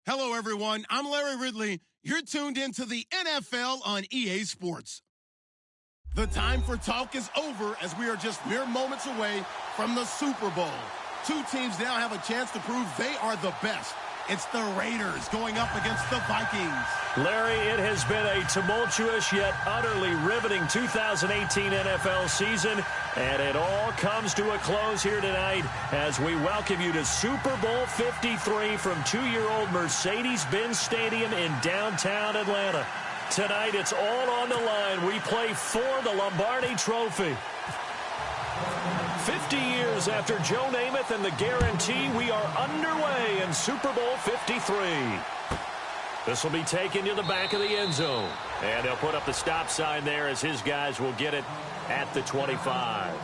Hello, everyone. I'm Larry Ridley. You're tuned into the NFL on EA Sports. The time for talk is over as we are just mere moments away from the Super Bowl. Two teams now have a chance to prove they are the best. It's the Raiders going up against the Vikings. Larry, it has been a tumultuous yet utterly riveting 2018 NFL season, and it all comes to a close here tonight as we welcome you to Super Bowl 53 from two-year-old Mercedes-Benz Stadium in downtown Atlanta. Tonight, it's all on the line. We play for the Lombardi Trophy. 50 years after Joe Namath and the guarantee, we are underway in Super Bowl 53. This will be taken to the back of the end zone. And they'll put up the stop sign there as his guys will get it at the 25.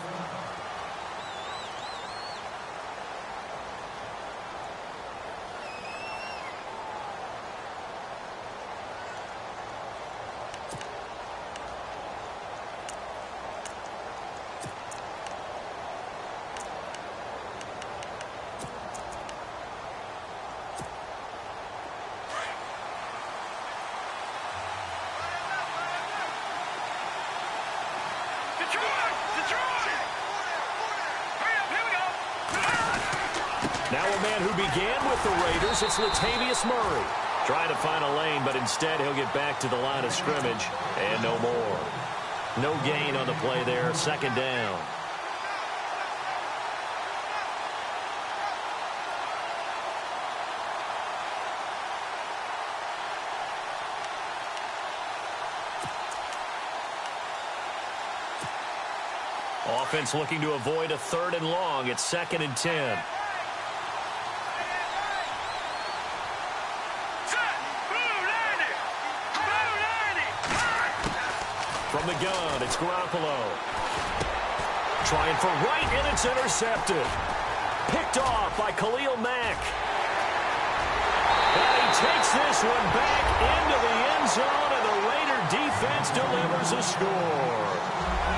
Now a man who began with the Raiders, it's Latavius Murray. Trying to find a lane, but instead he'll get back to the line of scrimmage and no more. No gain on the play there, second down. Offense looking to avoid a 3rd and long. It's 2nd and 10. From the gun, it's Garoppolo. Trying for right, and it's intercepted. Picked off by Khalil Mack. And he takes this one back into the end zone, and the Raider defense delivers a score.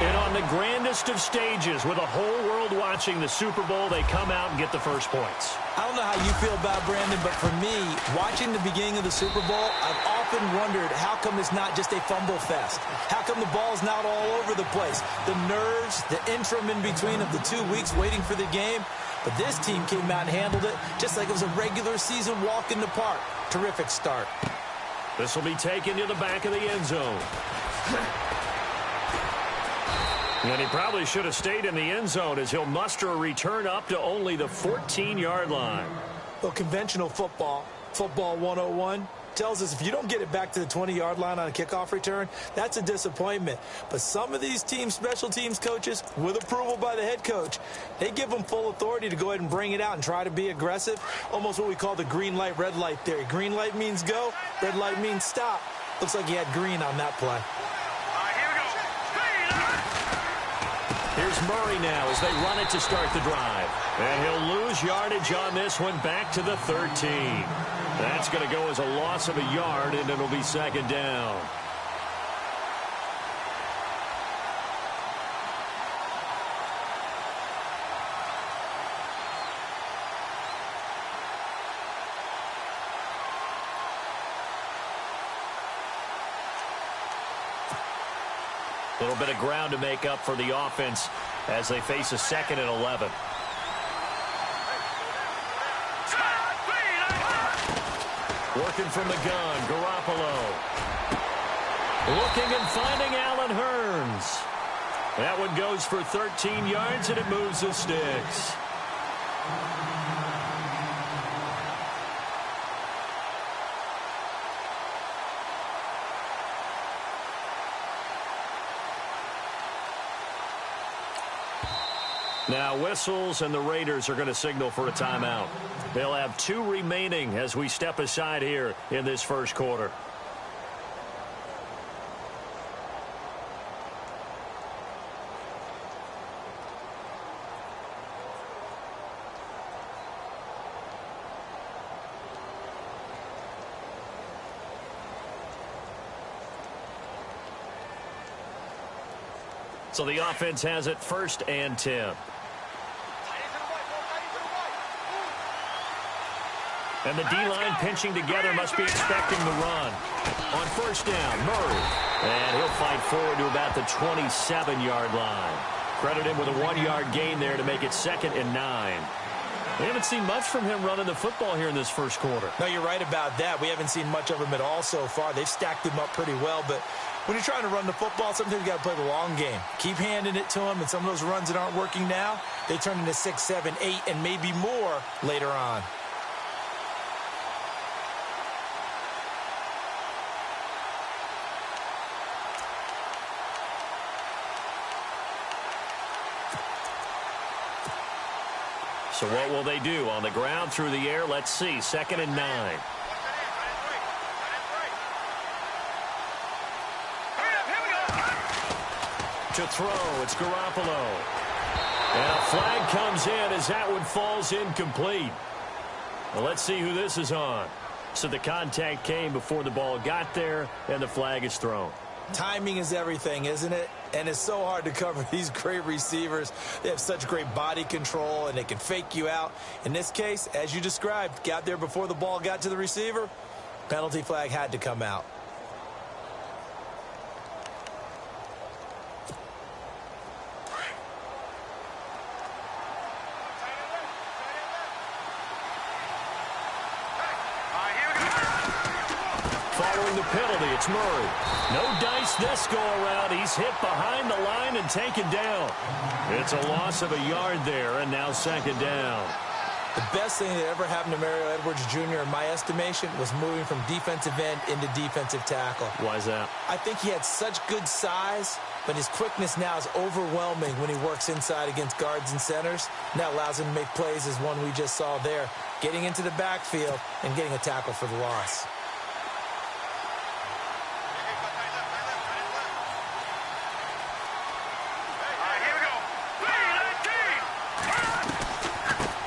And on the grandest of stages, with the whole world watching the Super Bowl, they come out and get the first points. I don't know how you feel about Brandon, but for me, watching the beginning of the Super Bowl, I've often wondered how come it's not just a fumble fest? How come the ball's not all over the place? The nerves, the interim in between of the 2 weeks waiting for the game. But this team came out and handled it just like it was a regular season walk in the park. Terrific start. This will be taken to the back of the end zone. And he probably should have stayed in the end zone as he'll muster a return up to only the 14-yard line. Well, conventional football 101, tells us if you don't get it back to the 20-yard line on a kickoff return, that's a disappointment. But some of these teams, special teams coaches, with approval by the head coach, they give them full authority to go ahead and bring it out and try to be aggressive. Almost what we call the green light, red light theory. Green light means go, red light means stop. Looks like he had green on that play. Here's Murray now as they run it to start the drive. And he'll lose yardage on this one back to the 13. That's going to go as a loss of a yard, and it'll be 2nd down. A little bit of ground to make up for the offense as they face a 2nd and 11. Working from the gun, Garoppolo. Looking and finding Allen Hurns. That one goes for 13 yards, and it moves the sticks. Now whistles, and the Raiders are going to signal for a timeout. They'll have 2 remaining as we step aside here in this first quarter. So the offense has it 1st and 10. And the D-line pinching together, must be expecting the run. On first down, Murray. And he'll fight forward to about the 27-yard line. Credit him with a 1-yard gain there to make it 2nd and 9. We haven't seen much from him running the football here in this first quarter. No, you're right about that. We haven't seen much of him at all so far. They've stacked him up pretty well, but when you're trying to run the football, sometimes you got to play the long game. Keep handing it to him, and some of those runs that aren't working now, they turn into 6, 7, 8, and maybe more later on. So what will they do? On the ground, through the air, let's see. 2nd and 9. To throw, it's Garoppolo. And a flag comes in as that one falls incomplete. Well, let's see who this is on. So the contact came before the ball got there, and the flag is thrown. Timing is everything, isn't it? And it's so hard to cover these great receivers. They have such great body control, and they can fake you out. In this case, as you described, got there before the ball got to the receiver. Penalty flag had to come out. Following the penalty, it's Murray. No dice this go-around. He's hit behind the line and taken down. It's a loss of a yard there, and now 2nd down. The best thing that ever happened to Mario Edwards Jr., in my estimation, was moving from defensive end into defensive tackle. Why is that? I think he had such good size, but his quickness now is overwhelming when he works inside against guards and centers. And that allows him to make plays as one we just saw there, getting into the backfield and getting a tackle for the loss.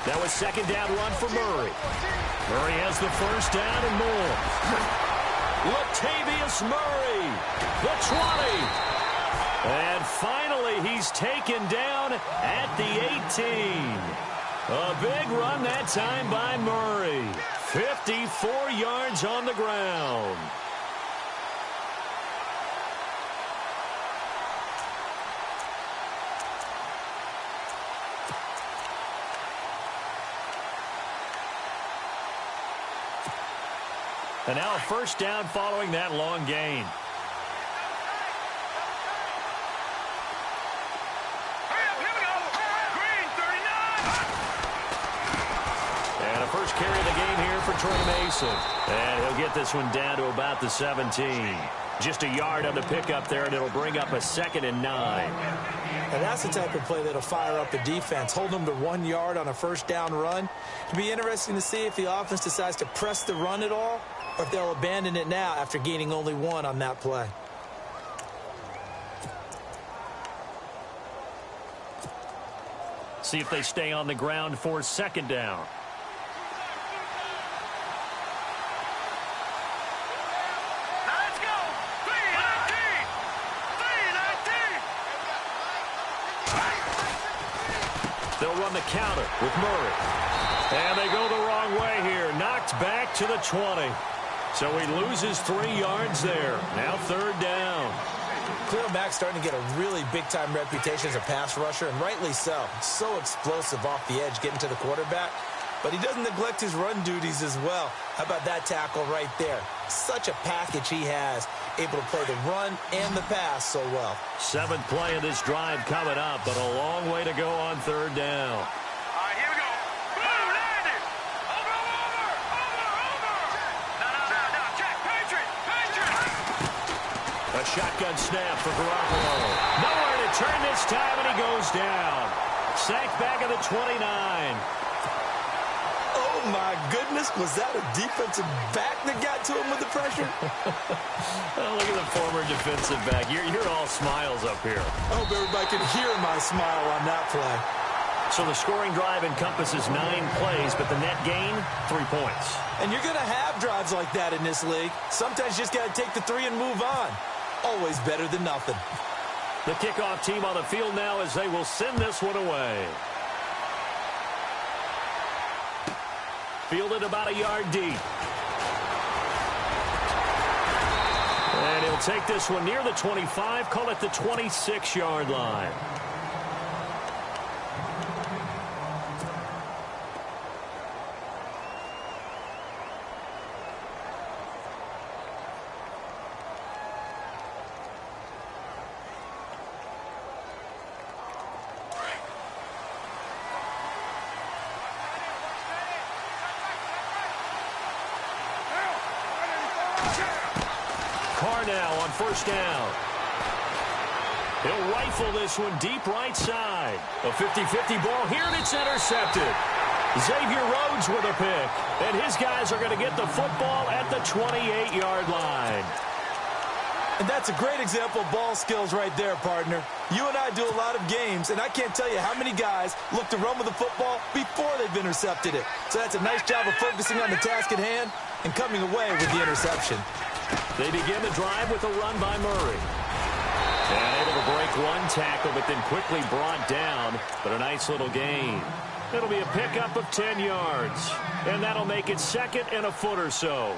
That was 2nd down run for Murray. Murray has the first down and more. Latavius Murray, the 20. And finally, he's taken down at the 18. A big run that time by Murray. 54 yards on the ground. And now a first down following that long gain. And a first carry of the game here for Trey Mason. And he'll get this one down to about the 17. Just a yard on the pickup there, and it'll bring up a 2nd and 9. And that's the type of play that'll fire up the defense. Hold them to 1 yard on a first down run. It'll be interesting to see if the offense decides to press the run at all, or if they'll abandon it now after gaining only 1 on that play. See if they stay on the ground for 2nd down. Let's go! 319! 319! They'll run the counter with Murray. And they go the wrong way here. Knocked back to the 20. So he loses 3 yards there. Now 3rd down. Khalil Mack's starting to get a really big-time reputation as a pass rusher, and rightly so. So explosive off the edge getting to the quarterback. But he doesn't neglect his run duties as well. How about that tackle right there? Such a package he has, able to play the run and the pass so well. 7th play of this drive coming up, but a long way to go on 3rd down. All right, here we go. Boom, landed. Over. No. Check, Patriot. A shotgun snap for Garoppolo. Nowhere to turn this time, and he goes down. Sacked back at the 29. Oh, my goodness. Was that a defensive back that got to him with the pressure? Oh, look at the former defensive back. You're all smiles up here. I hope everybody can hear my smile on that play. So the scoring drive encompasses 9 plays, but the net gain, 3 points. And you're going to have drives like that in this league. Sometimes you just got to take the 3 and move on. Always better than nothing. The kickoff team on the field now as they will send this one away. fielded about a yard deep. And he'll take this one near the 25, call it the 26-yard line. Carr now on first down. He'll rifle this one deep right side. A 50-50 ball here, and it's intercepted. Xavier Rhodes with a pick. And his guys are going to get the football at the 28-yard line. And that's a great example of ball skills right there, partner. You and I do a lot of games, and I can't tell you how many guys look to run with the football before they've intercepted it. So that's a nice job of focusing on the task at hand and coming away with the interception. They begin the drive with a run by Murray. And able to break one tackle, but then quickly brought down. But a nice little gain. It'll be a pickup of 10 yards. And that'll make it second and a foot or so.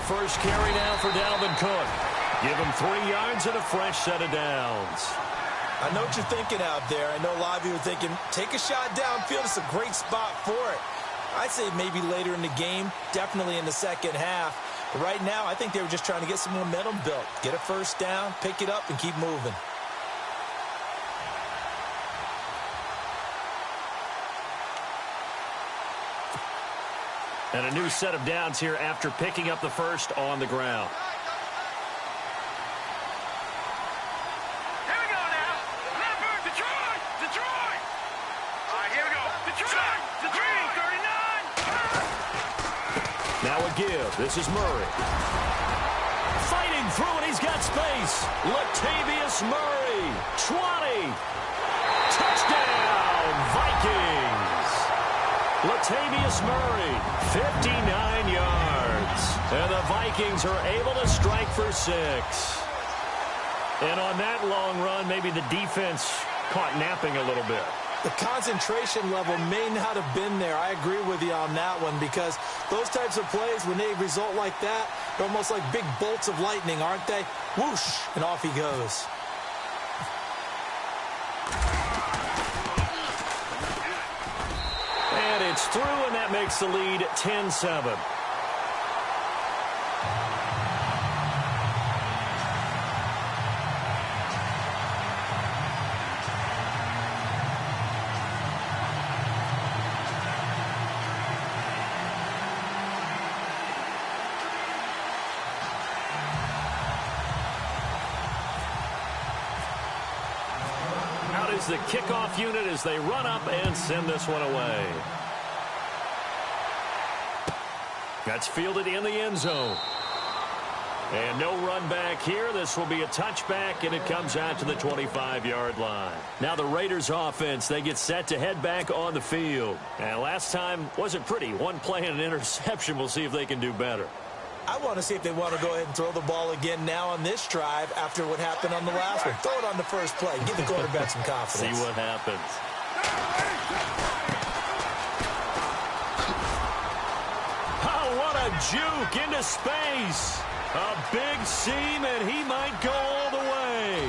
First carry now for Dalvin Cook. Give him 3 yards and a fresh set of downs. I know what you're thinking out there. I know a lot of you are thinking, take a shot downfield. It's a great spot for it. I'd say maybe later in the game, definitely in the second half. But right now, I think they were just trying to get some momentum built. Get a first down, pick it up, and keep moving. And a new set of downs here after picking up the first on the ground. Here we go now. Number Detroit. Detroit. All right, here we go. Detroit. Detroit. 39. Now a give. This is Murray. Fighting through, and he's got space. Latavius Murray. 20. Touchdown, Vikings. Latavius Murray, 59 yards. And the Vikings are able to strike for 6. And on that long run, maybe the defense caught napping a little bit. The concentration level may not have been there. I agree with you on that one, because those types of plays, when they result like that, they're almost like big bolts of lightning, aren't they? Whoosh, and off he goes. And it's through, and that makes the lead 10-7. Out is the kickoff unit as they run up and send this one away. That's fielded in the end zone. And no run back here. This will be a touchback, and it comes out to the 25-yard line. Now the Raiders offense, they get set to head back on the field. And last time wasn't pretty. One play and an interception. We'll see if they can do better. I want to see if they want to go ahead and throw the ball again now on this drive after what happened on the last one. Throw it on the first play. Give the quarterback some confidence. See what happens. Oh, what a juke into space. A big seam, and he might go all the way.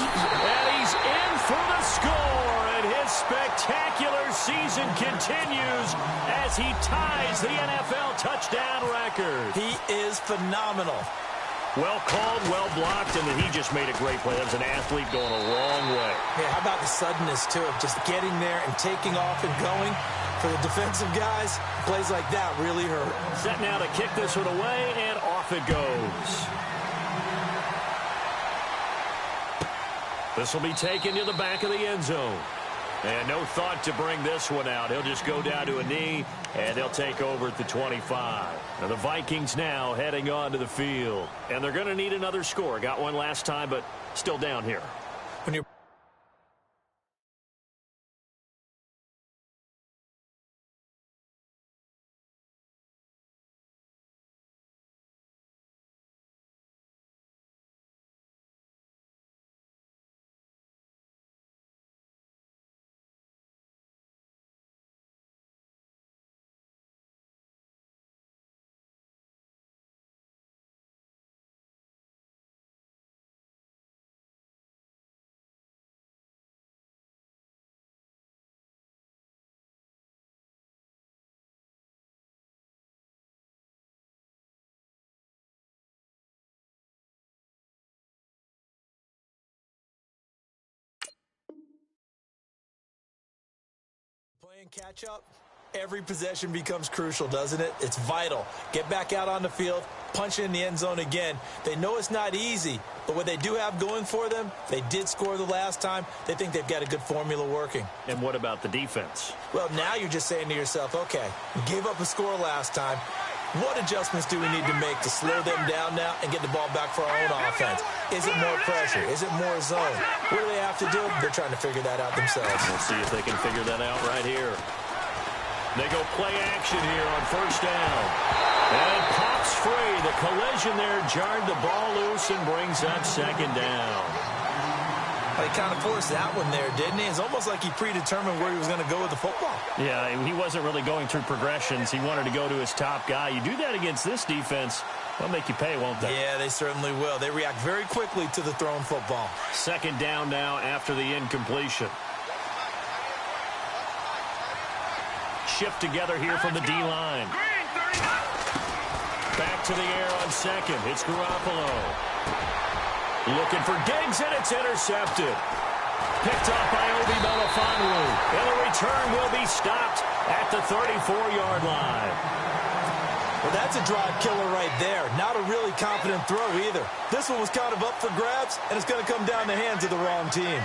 And he's in for the score, and his spectacular season continues as he ties the NFL touchdown record. He is phenomenal. Well called, well blocked, and then he just made a great play. That was an athlete going a long way. Yeah, how about the suddenness, too, of just getting there and taking off and going? For the defensive guys, plays like that really hurt. Set now to kick this one away, and off it goes. This will be taken to the back of the end zone. And no thought to bring this one out. He'll just go down to a knee, and they'll take over at the 25. Now the Vikings now heading onto the field. And they're going to need another score. Got one last time, but still down here. When you're playing catch-up, every possession becomes crucial, doesn't it? It's vital. Get back out on the field, punch in the end zone again. They know it's not easy, but what they do have going for them, they did score the last time. They think they've got a good formula working. And what about the defense? Well, now you're just saying to yourself, okay, we gave up a score last time. What adjustments do we need to make to slow them down now and get the ball back for our own offense? Is it more pressure? Is it more zone? What do they have to do? They're trying to figure that out themselves. We'll see if they can figure that out right here. They go play action here on first down. And it pops free. The collision there jarred the ball loose and brings up second down. He kind of forced that one there, didn't he? It's almost like he predetermined where he was going to go with the football. Yeah, he wasn't really going through progressions. He wanted to go to his top guy. You do that against this defense, they'll make you pay, won't they? Yeah, they certainly will. They react very quickly to the thrown football. Second down now after the incompletion. Shift together here from the D-line. Back to the air on second. It's Garoppolo. Looking for Diggs, and it's intercepted. Picked up by Obi Melifonwu. And the return will be stopped at the 34-yard line. Well, that's a drive killer right there. Not a really confident throw either. This one was kind of up for grabs, and it's going to come down the hands of the wrong team.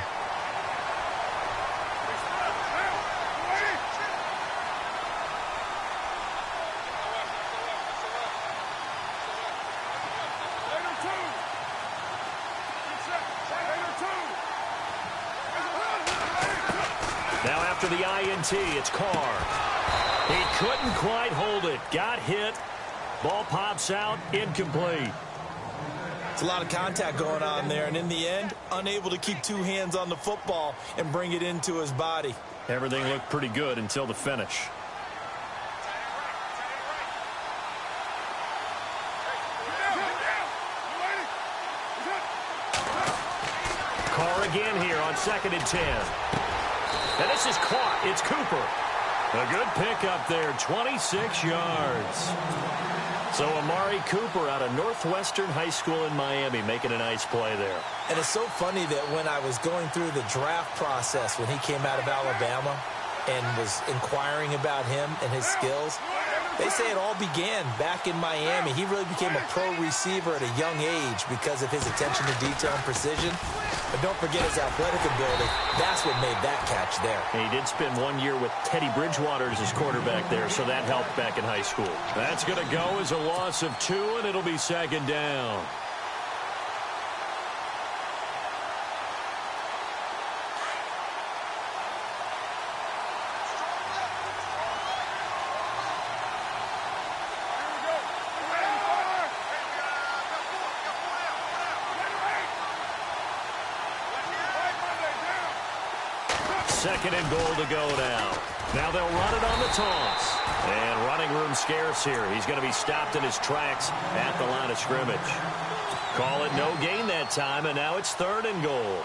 Now after the INT, it's Carr. He couldn't quite hold it. Got hit. Ball pops out. Incomplete. It's a lot of contact going on there, and in the end, unable to keep two hands on the football and bring it into his body. Everything looked pretty good until the finish. Carr again here on 2nd and 10. And this is caught. It's Cooper. A good pickup there, 26 yards. So Amari Cooper out of Northwestern High School in Miami making a nice play there. And it's so funny that when I was going through the draft process when he came out of Alabama and was inquiring about him and his skills, they say it all began back in Miami. He really became a pro receiver at a young age because of his attention to detail and precision. But don't forget his athletic ability. That's what made that catch there. And he did spend 1 year with Teddy Bridgewater as his quarterback there, so that helped back in high school. That's going to go as a loss of 2, and it'll be second down. Second and goal to go now. Now they'll run it on the toss. And running room scarce here. He's going to be stopped in his tracks at the line of scrimmage. Call it no gain that time, and now it's 3rd and goal.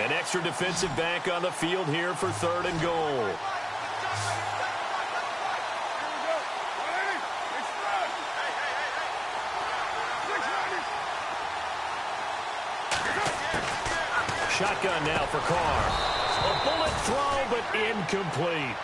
An extra defensive back on the field here for 3rd and goal. Shotgun now for Carr. A bullet throw, but incomplete.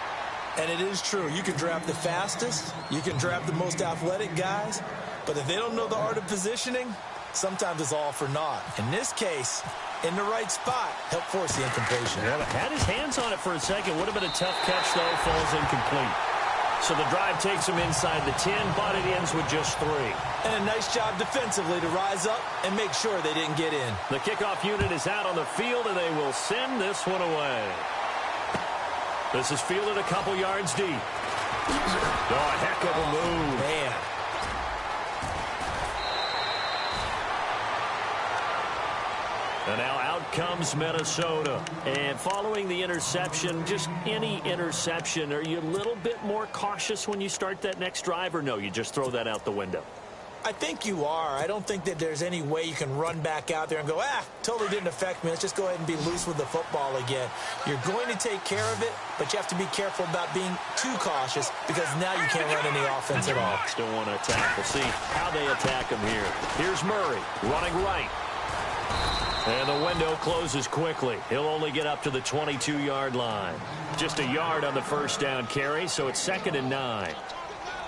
And it is true. You can draft the fastest. You can draft the most athletic guys. But if they don't know the art of positioning, sometimes it's all for naught. In this case, in the right spot, helped force the incompletion. Yeah, had his hands on it for a second. Would have been a tough catch, though. Falls incomplete. So the drive takes him inside the 10, but it ends with just 3. And a nice job defensively to rise up and make sure they didn't get in. The kickoff unit is out on the field, and they will send this one away. This is fielded a couple yards deep. Oh, a heck of a move. Man. And now out comes Minnesota. And following the interception, just any interception, are you a little bit more cautious when you start that next drive, or no, you just throw that out the window? I think you are. I don't think that there's any way you can run back out there and go, totally didn't affect me. Let's just go ahead and be loose with the football again. You're going to take care of it, but you have to be careful about being too cautious because now you can't run any offense at all. Still want to attack. We'll see how they attack him here. Here's Murray running right. And the window closes quickly. He'll only get up to the 22-yard line. Just a yard on the first down carry, so it's 2nd and 9.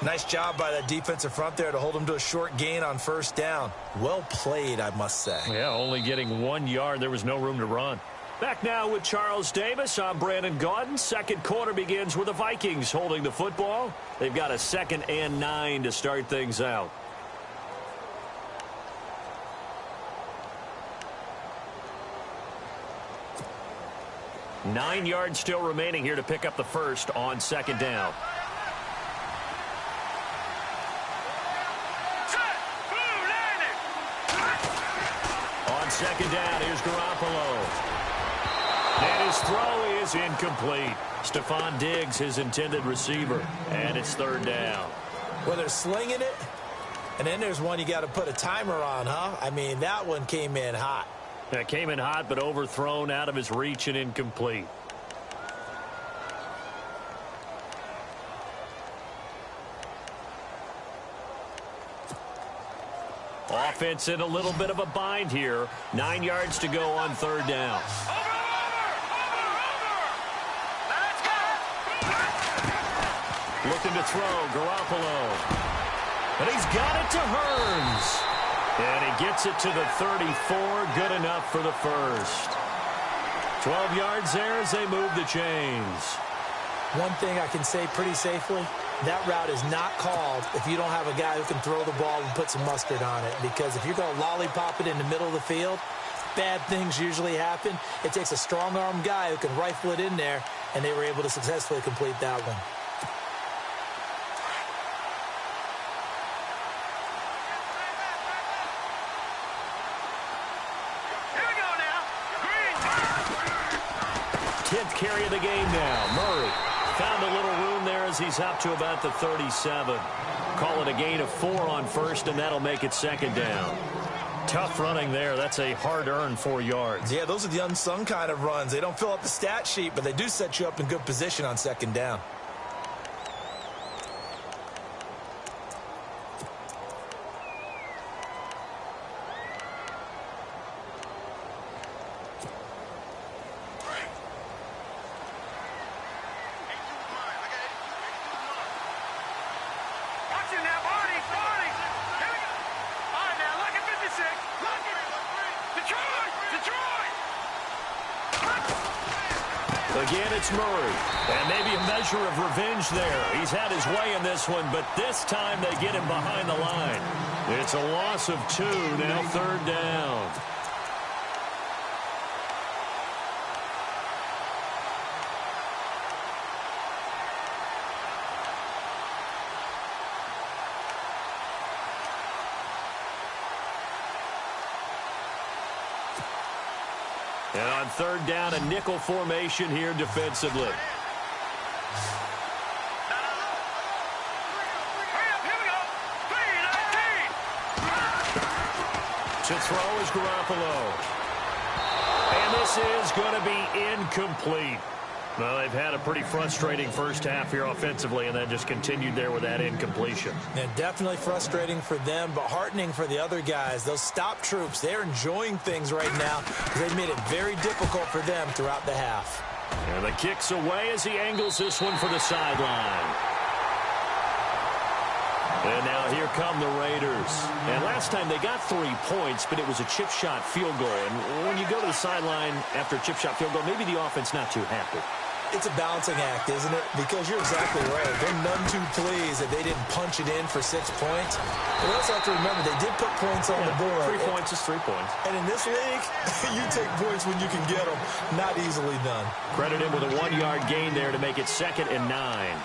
Nice job by that defensive front there to hold him to a short gain on first down. Well played, I must say. Yeah, only getting 1 yard. There was no room to run. Back now with Charles Davis. I'm Brandon Gaudin. Second quarter begins with the Vikings holding the football. They've got a 2nd and 9 to start things out. Nine yards still remaining here to pick up the first on 2nd down. On 2nd down, here's Garoppolo. And his throw is incomplete. Stephon Diggs, his intended receiver. And it's 3rd down. Well, they're slinging it. And then there's one you got to put a timer on, huh? I mean, that one came in hot. That came in hot, but overthrown, out of his reach, and incomplete. Offense in a little bit of a bind here. 9 yards to go on 3rd down. Looking to throw, Garoppolo. And he's got it to Hearns. And he gets it to the 34. Good enough for the first. 12 yards there as they move the chains. One thing I can say pretty safely, that route is not called if you don't have a guy who can throw the ball and put some mustard on it. Because if you're going to lollipop it in the middle of the field, bad things usually happen. It takes a strong-arm guy who can rifle it in there, and they were able to successfully complete that one. Carry of the game now. Murray found a little room there as he's up to about the 37. Call it a gain of 4 on first, and that'll make it 2nd down. Tough running there. That's a hard-earned 4 yards. Yeah, those are the unsung kind of runs. They don't fill up the stat sheet, but they do set you up in good position on 2nd down. Again, it's Murray. And maybe a measure of revenge there. He's had his way in this one, but this time they get him behind the line. It's a loss of 2, now 3rd down. And on 3rd down, a nickel formation here defensively. To throw is Garoppolo. And this is going to be incomplete. Well, they've had a pretty frustrating first half here offensively, and that just continued there with that incompletion. Yeah, definitely frustrating for them, but heartening for the other guys. Those stop troops, they're enjoying things right now because they've made it very difficult for them throughout the half. And the kick's away as he angles this one for the sideline. And now here come the Raiders. And last time they got 3 points, but it was a chip shot field goal. And when you go to the sideline after a chip shot field goal, maybe the offense not too happy. It's a balancing act, isn't it? Because you're exactly right. They're none too pleased that they didn't punch it in for 6 points. But we also have to remember they did put points on the board. 3 points is 3 points. And in this league, you take points when you can get them. Not easily done. Credit him with a 1-yard gain there to make it 2nd and 9.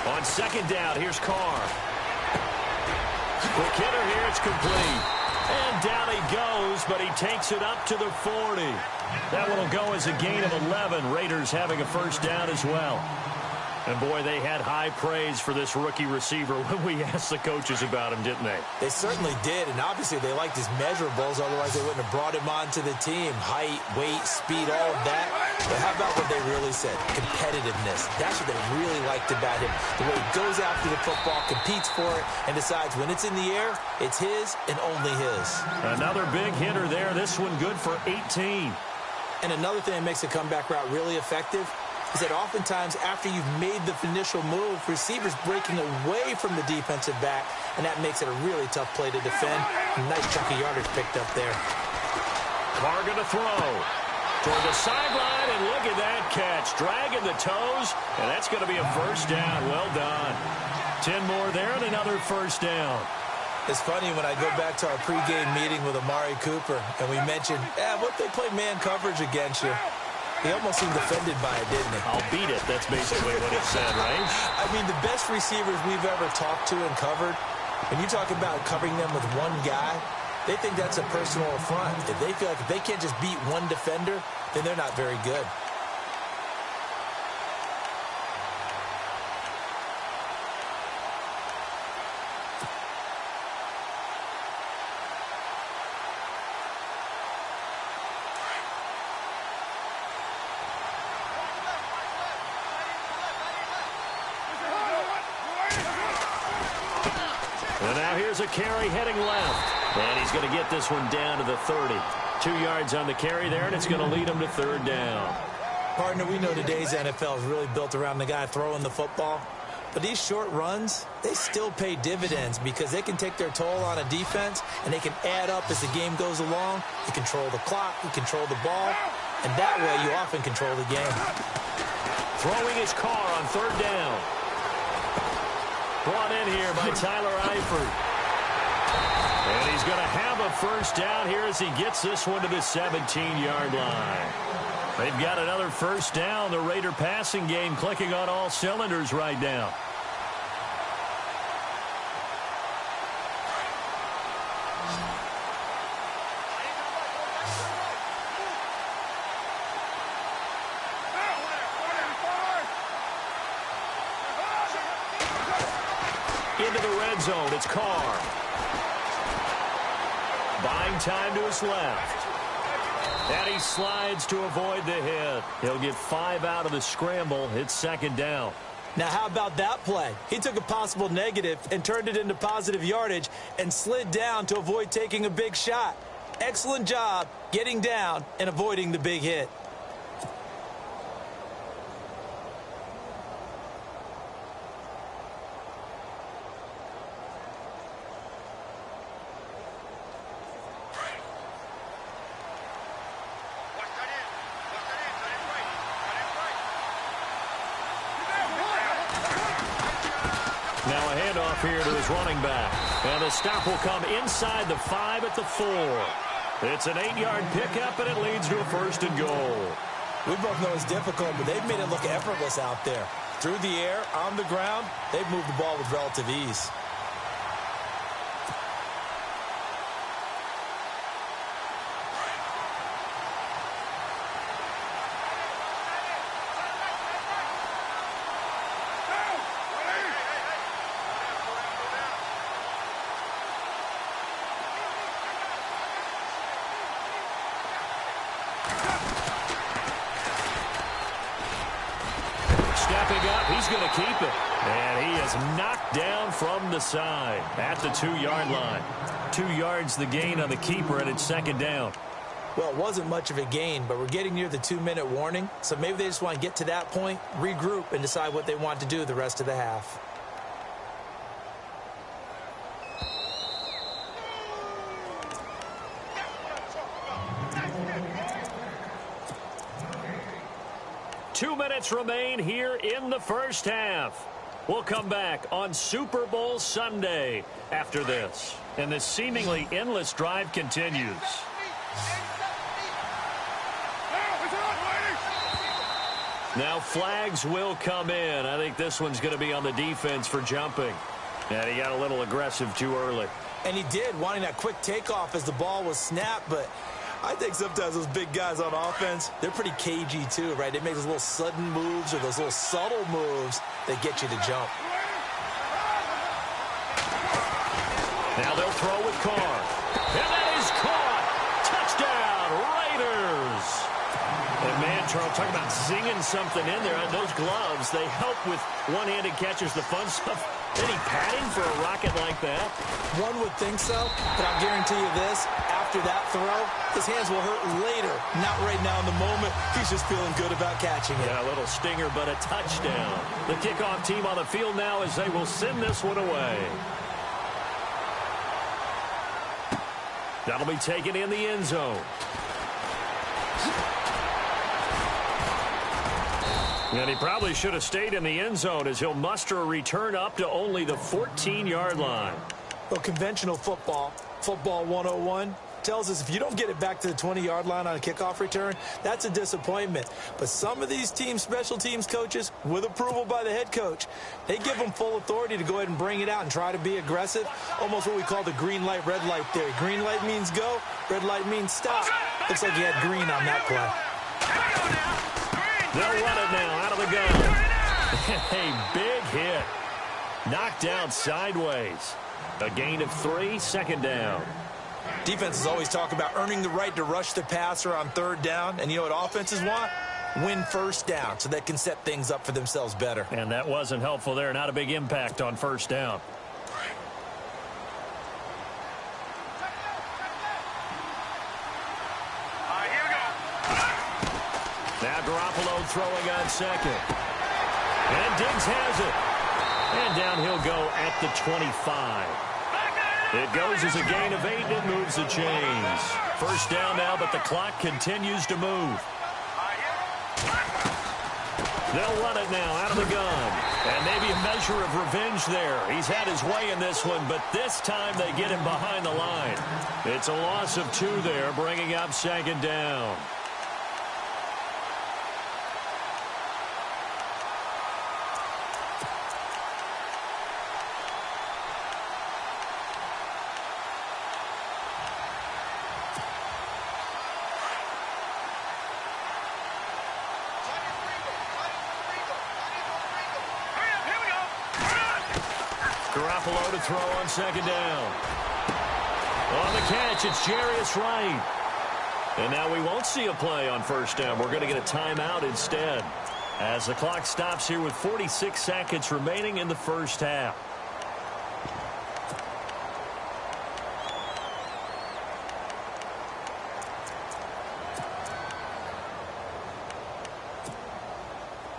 On 2nd down, here's Carr. Quick hitter here, it's complete. And down he goes, but he takes it up to the 40. That one will go as a gain of 11. Raiders having a first down as well. And, boy, they had high praise for this rookie receiver when we asked the coaches about him, didn't they? They certainly did, and obviously they liked his measurables. Otherwise, they wouldn't have brought him onto the team. Height, weight, speed, all of that. But how about what they really said? Competitiveness. That's what they really liked about him. The way he goes after the football, competes for it, and decides when it's in the air, it's his and only his. Another big hitter there. This one good for 18. And another thing that makes a comeback route really effective is that oftentimes after you've made the initial move, receivers breaking away from the defensive back, and that makes it a really tough play to defend. A nice chunk of yardage picked up there. Carr gonna throw toward the sideline, and look at that catch. Dragging the toes, and that's going to be a first down. Well done. 10 more there and another first down. It's funny when I go back to our pregame meeting with Amari Cooper, and we mentioned, what if they play man coverage against you? He almost seemed offended by it, didn't he? I'll beat it. That's basically what he said, right? I mean, the best receivers we've ever talked to and covered, when you talk about covering them with one guy, they think that's a personal affront. If they feel like if they can't just beat one defender, then they're not very good. And now here's a carry heading left. And he's going to get this one down to the 30. 2 yards on the carry there, and it's going to lead him to 3rd down. Partner, we know today's NFL is really built around the guy throwing the football. But these short runs, they still pay dividends because they can take their toll on a defense, and they can add up as the game goes along. You control the clock, you control the ball, and that way you often control the game. Throwing his Carr on 3rd down. Brought in here by Tyler Eifert. And he's going to have a first down here as he gets this one to the 17-yard line. They've got another first down. The Raider passing game clicking on all cylinders right now. Into the red zone, it's Carr. Buying time to his left. And he slides to avoid the hit. He'll get 5 out of the scramble. It's 2nd down. Now, how about that play? He took a possible negative and turned it into positive yardage and slid down to avoid taking a big shot. Excellent job getting down and avoiding the big hit. Now a handoff here to his running back. And the stop will come inside the 5 at the 4. It's an 8-yard pickup, and it leads to a 1st and goal. We both know it's difficult, but they've made it look effortless out there. Through the air, on the ground, they've moved the ball with relative ease. Stepping up He's going to keep it. And he is knocked down from the side at the 2-yard line. 2 yards the gain on the keeper, and it's second down. Well, it wasn't much of a gain, but we're getting near the 2-minute warning. So maybe they just want to get to that point, regroup, and decide what they want to do the rest of the half. Two minutes remain here in the first half. We'll come back on Super Bowl Sunday after this. And this seemingly endless drive continues. Now flags will come in. I think this one's going to be on the defense for jumping. And he got a little aggressive too early. And he did, wanting that quick takeoff as the ball was snapped, but I think sometimes those big guys on offense, they're pretty cagey too, right? They make those little sudden moves or those little subtle moves that get you to jump. Now they'll throw with Carr. And that is caught. Touchdown, Raiders. And man, Charles, talking about singing something in there. Those gloves, they help with one-handed catches, the fun stuff. Any padding for a rocket like that? One would think so, but I'll guarantee you this. After that throw, his hands will hurt later, not right now in the moment. He's just feeling good about catching it. Yeah, a little stinger, but a touchdown. The kickoff team on the field now as they will send this one away. That'll be taken in the end zone. And he probably should have stayed in the end zone as he'll muster a return up to only the 14-yard line. Well, conventional football 101, tells us if you don't get it back to the 20-yard line on a kickoff return, that's a disappointment. But some of these special teams coaches, with approval by the head coach, they give them full authority to go ahead and bring it out and try to be aggressive. Almost what we call the green light, red light theory. Green light means go, red light means stop. Looks like he had green on that play. They'll run it now out of the gun. A big hit. Knocked down sideways. A gain of 3, second down. Defenses always talk about earning the right to rush the passer on third down. And you know what offenses want? Win first down so they can set things up for themselves better. And that wasn't helpful there. Not a big impact on first down. Now Garoppolo throwing on second. And Diggs has it. And down he'll go at the 25. It goes as a gain of 8. It moves the chains. First down now, but the clock continues to move. They'll run it now out of the gun. And maybe a measure of revenge there. He's had his way in this one, but this time they get him behind the line. It's a loss of 2 there, bringing up second down. Garoppolo to throw on second down. On the catch, it's Jarius Wright. And now we won't see a play on first down. We're going to get a timeout instead, as the clock stops here with 46 seconds remaining in the first half.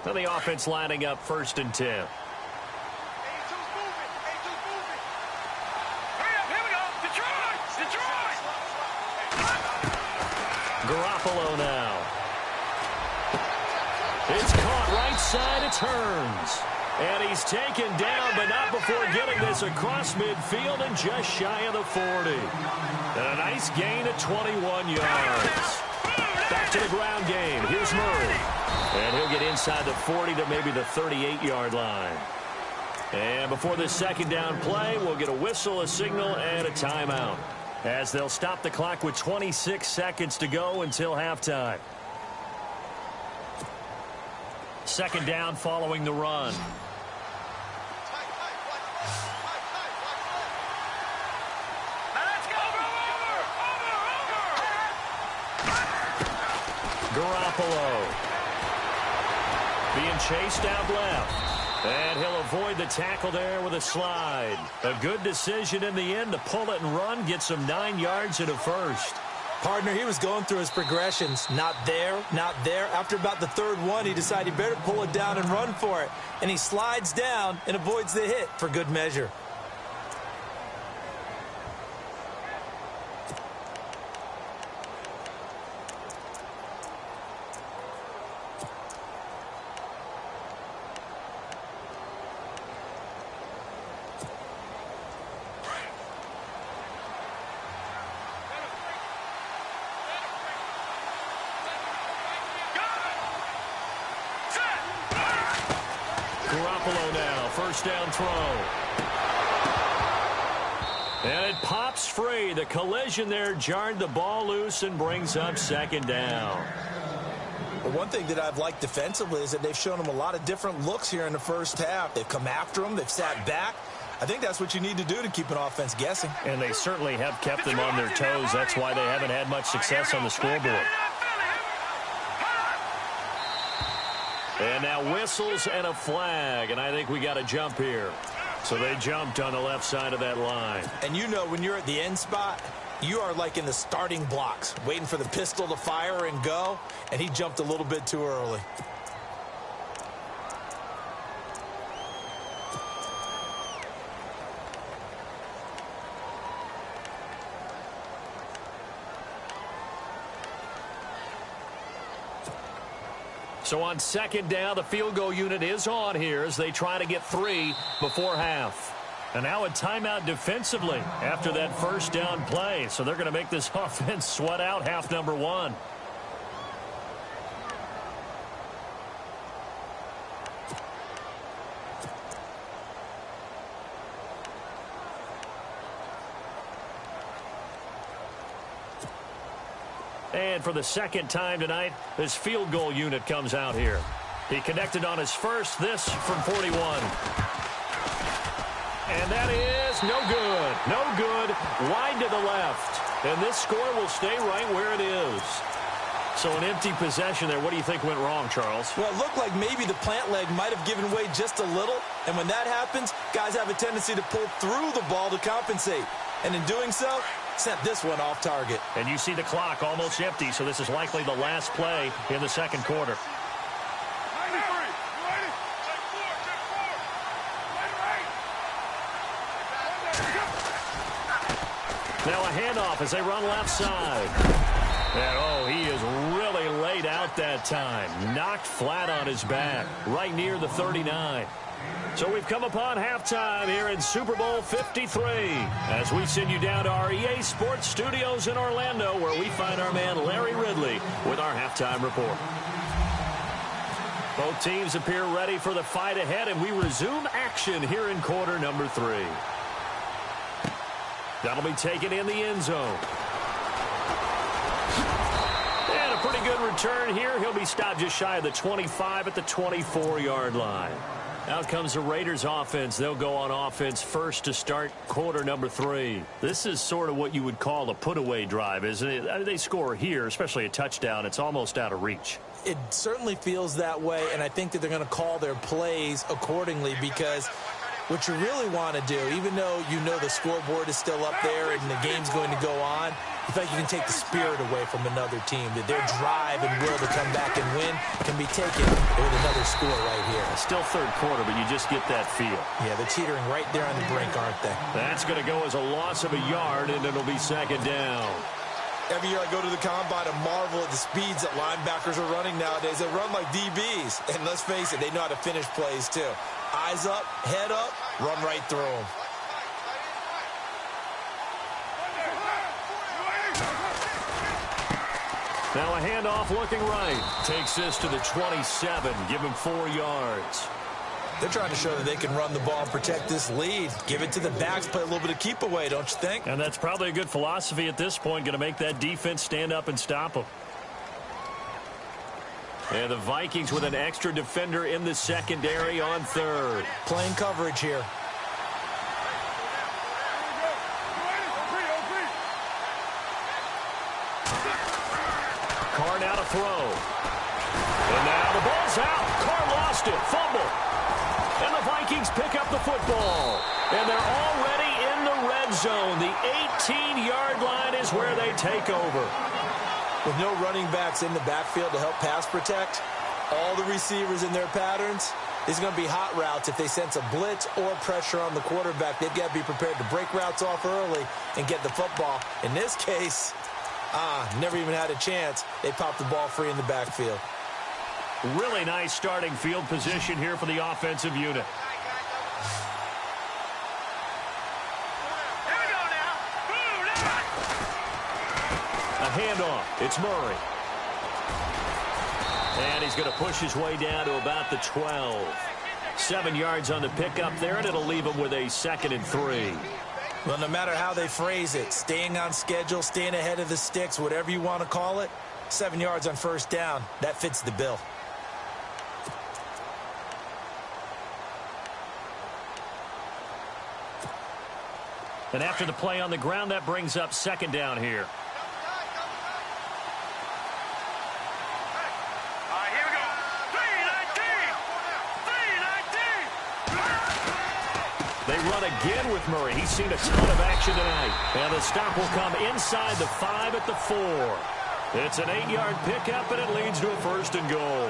Now the offense lining up 1st and 10. Garoppolo now. It's caught right side. It turns. And he's taken down, but not before getting this across midfield and just shy of the 40. And a nice gain of 21 yards. Back to the ground game. Here's Murray. And he'll get inside the 40 to maybe the 38-yard line. And before this second down play, we'll get a whistle, a signal, and a timeout, as they'll stop the clock with 26 seconds to go until halftime. Second down following the run. Garoppolo being chased out left. And he'll avoid the tackle there with a slide. A good decision in the end to pull it and run, get some 9 yards in a first. Partner, he was going through his progressions. Not there, not there. After about the third one, he decided he better pull it down and run for it. And he slides down and avoids the hit for good measure. Garoppolo now, first down throw. And it pops free. The collision there jarred the ball loose and brings up second down. Well, one thing that I've liked defensively is that they've shown him a lot of different looks here in the first half. They've come after him. They've sat back. I think that's what you need to do to keep an offense guessing. And they certainly have kept them on their toes. That's why they haven't had much success on the scoreboard. And now whistles and a flag, and I think we got a jump here. So they jumped on the left side of that line. And you know when you're at the end spot, you are like in the starting blocks, waiting for the pistol to fire and go, and he jumped a little bit too early. So on second down, the field goal unit is on here as they try to get 3 before half. And now a timeout defensively after that first down play. So they're going to make this offense sweat out half number 1. And for the second time tonight, this field goal unit comes out here. He connected on his first, this from 41. And that is no good. No good. Wide to the left. And this score will stay right where it is. So an empty possession there. What do you think went wrong, Charles? Well, it looked like maybe the plant leg might have given way just a little. And when that happens, guys have a tendency to pull through the ball to compensate. And in doing so, sent this one off target. And you see the clock almost empty, so this is likely the last play in the second quarter. Now a handoff as they run left side. And, oh, he is really laid out that time. Knocked flat on his back, right near the 39. So we've come upon halftime here in Super Bowl 53 as we send you down to our EA Sports Studios in Orlando where we find our man Larry Ridley with our halftime report. Both teams appear ready for the fight ahead, and we resume action here in quarter number 3. That'll be taken in the end zone. And a pretty good return here. He'll be stopped just shy of the 25 at the 24-yard line. Out comes the Raiders offense. They'll go on offense first to start quarter number 3. This is sort of what you would call a put-away drive, isn't it? They score here, especially a touchdown. It's almost out of reach. It certainly feels that way, and I think that they're going to call their plays accordingly because what you really want to do, even though you know the scoreboard is still up there and the game's going to go on, you feel like you can take the spirit away from another team, that their drive and will to come back and win can be taken with another score right here. It's still third quarter, but you just get that feel. Yeah, they're teetering right there on the brink, aren't they? That's going to go as a loss of a yard, and it'll be second down. Every year I go to the combine and marvel at the speeds that linebackers are running nowadays. They run like DBs, and let's face it, they know how to finish plays too. Eyes up, head up, run right through them. Now a handoff looking right. Takes this to the 27. Give him 4 yards. They're trying to show that they can run the ball and protect this lead. Give it to the backs, play a little bit of keep away, don't you think? And that's probably a good philosophy at this point. Going to make that defense stand up and stop them. And the Vikings with an extra defender in the secondary on third. Playing coverage here. Carr now to throw. And now the ball's out. Carr lost it. Fumble. And the Vikings pick up the football. And they're already in the red zone. The 18-yard line is where they take over. With no running backs in the backfield to help pass protect, all the receivers in their patterns, it's going to be hot routes. If they sense a blitz or pressure on the quarterback, they've got to be prepared to break routes off early and get the football. In this case, never even had a chance. They popped the ball free in the backfield. Really nice starting field position here for the offensive unit. Here we go now. Move now. A handoff. It's Murray. And he's going to push his way down to about the 12. 7 yards on the pickup there, and it'll leave him with a 2nd and 3. Well, no matter how they phrase it, staying on schedule, staying ahead of the sticks, whatever you want to call it, 7 yards on first down, that fits the bill. And after the play on the ground, that brings up 2nd down here. Here we go. 3-19. They run again with Murray. He's seen a ton of action tonight. And the stop will come inside the 5 at the 4. It's an 8-yard pickup, and it leads to a 1st and goal.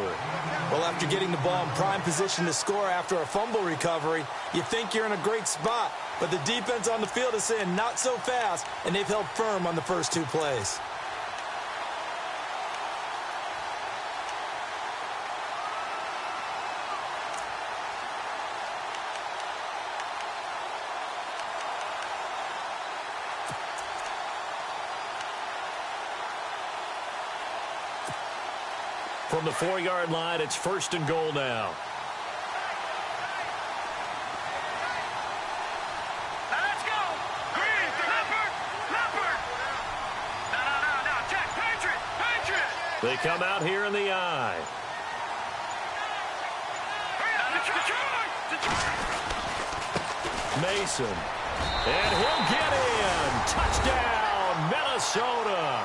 Well, after getting the ball in prime position to score after a fumble recovery, you think you're in a great spot. But the defense on the field is saying not so fast, and they've held firm on the first 2 plays. From the 4-yard line, it's 1st and goal now. Now let's go. Green, Leopard. No. Jack, Patriot. They come out here in the eye. Detroit. Mason. And he'll get in. Touchdown, Minnesota.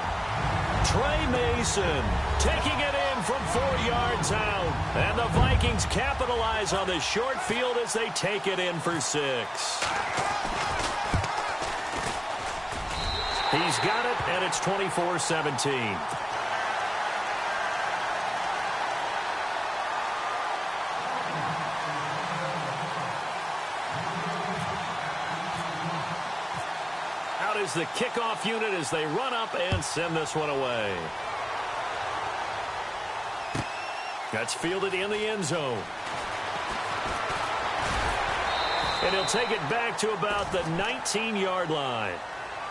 Trey Mason taking it in from 4 yards out. And the Vikings capitalize on the short field as they take it in for 6. He's got it, and it's 24-17. Out is the kickoff unit as they run up and send this one away. That's fielded in the end zone. And he'll take it back to about the 19-yard line.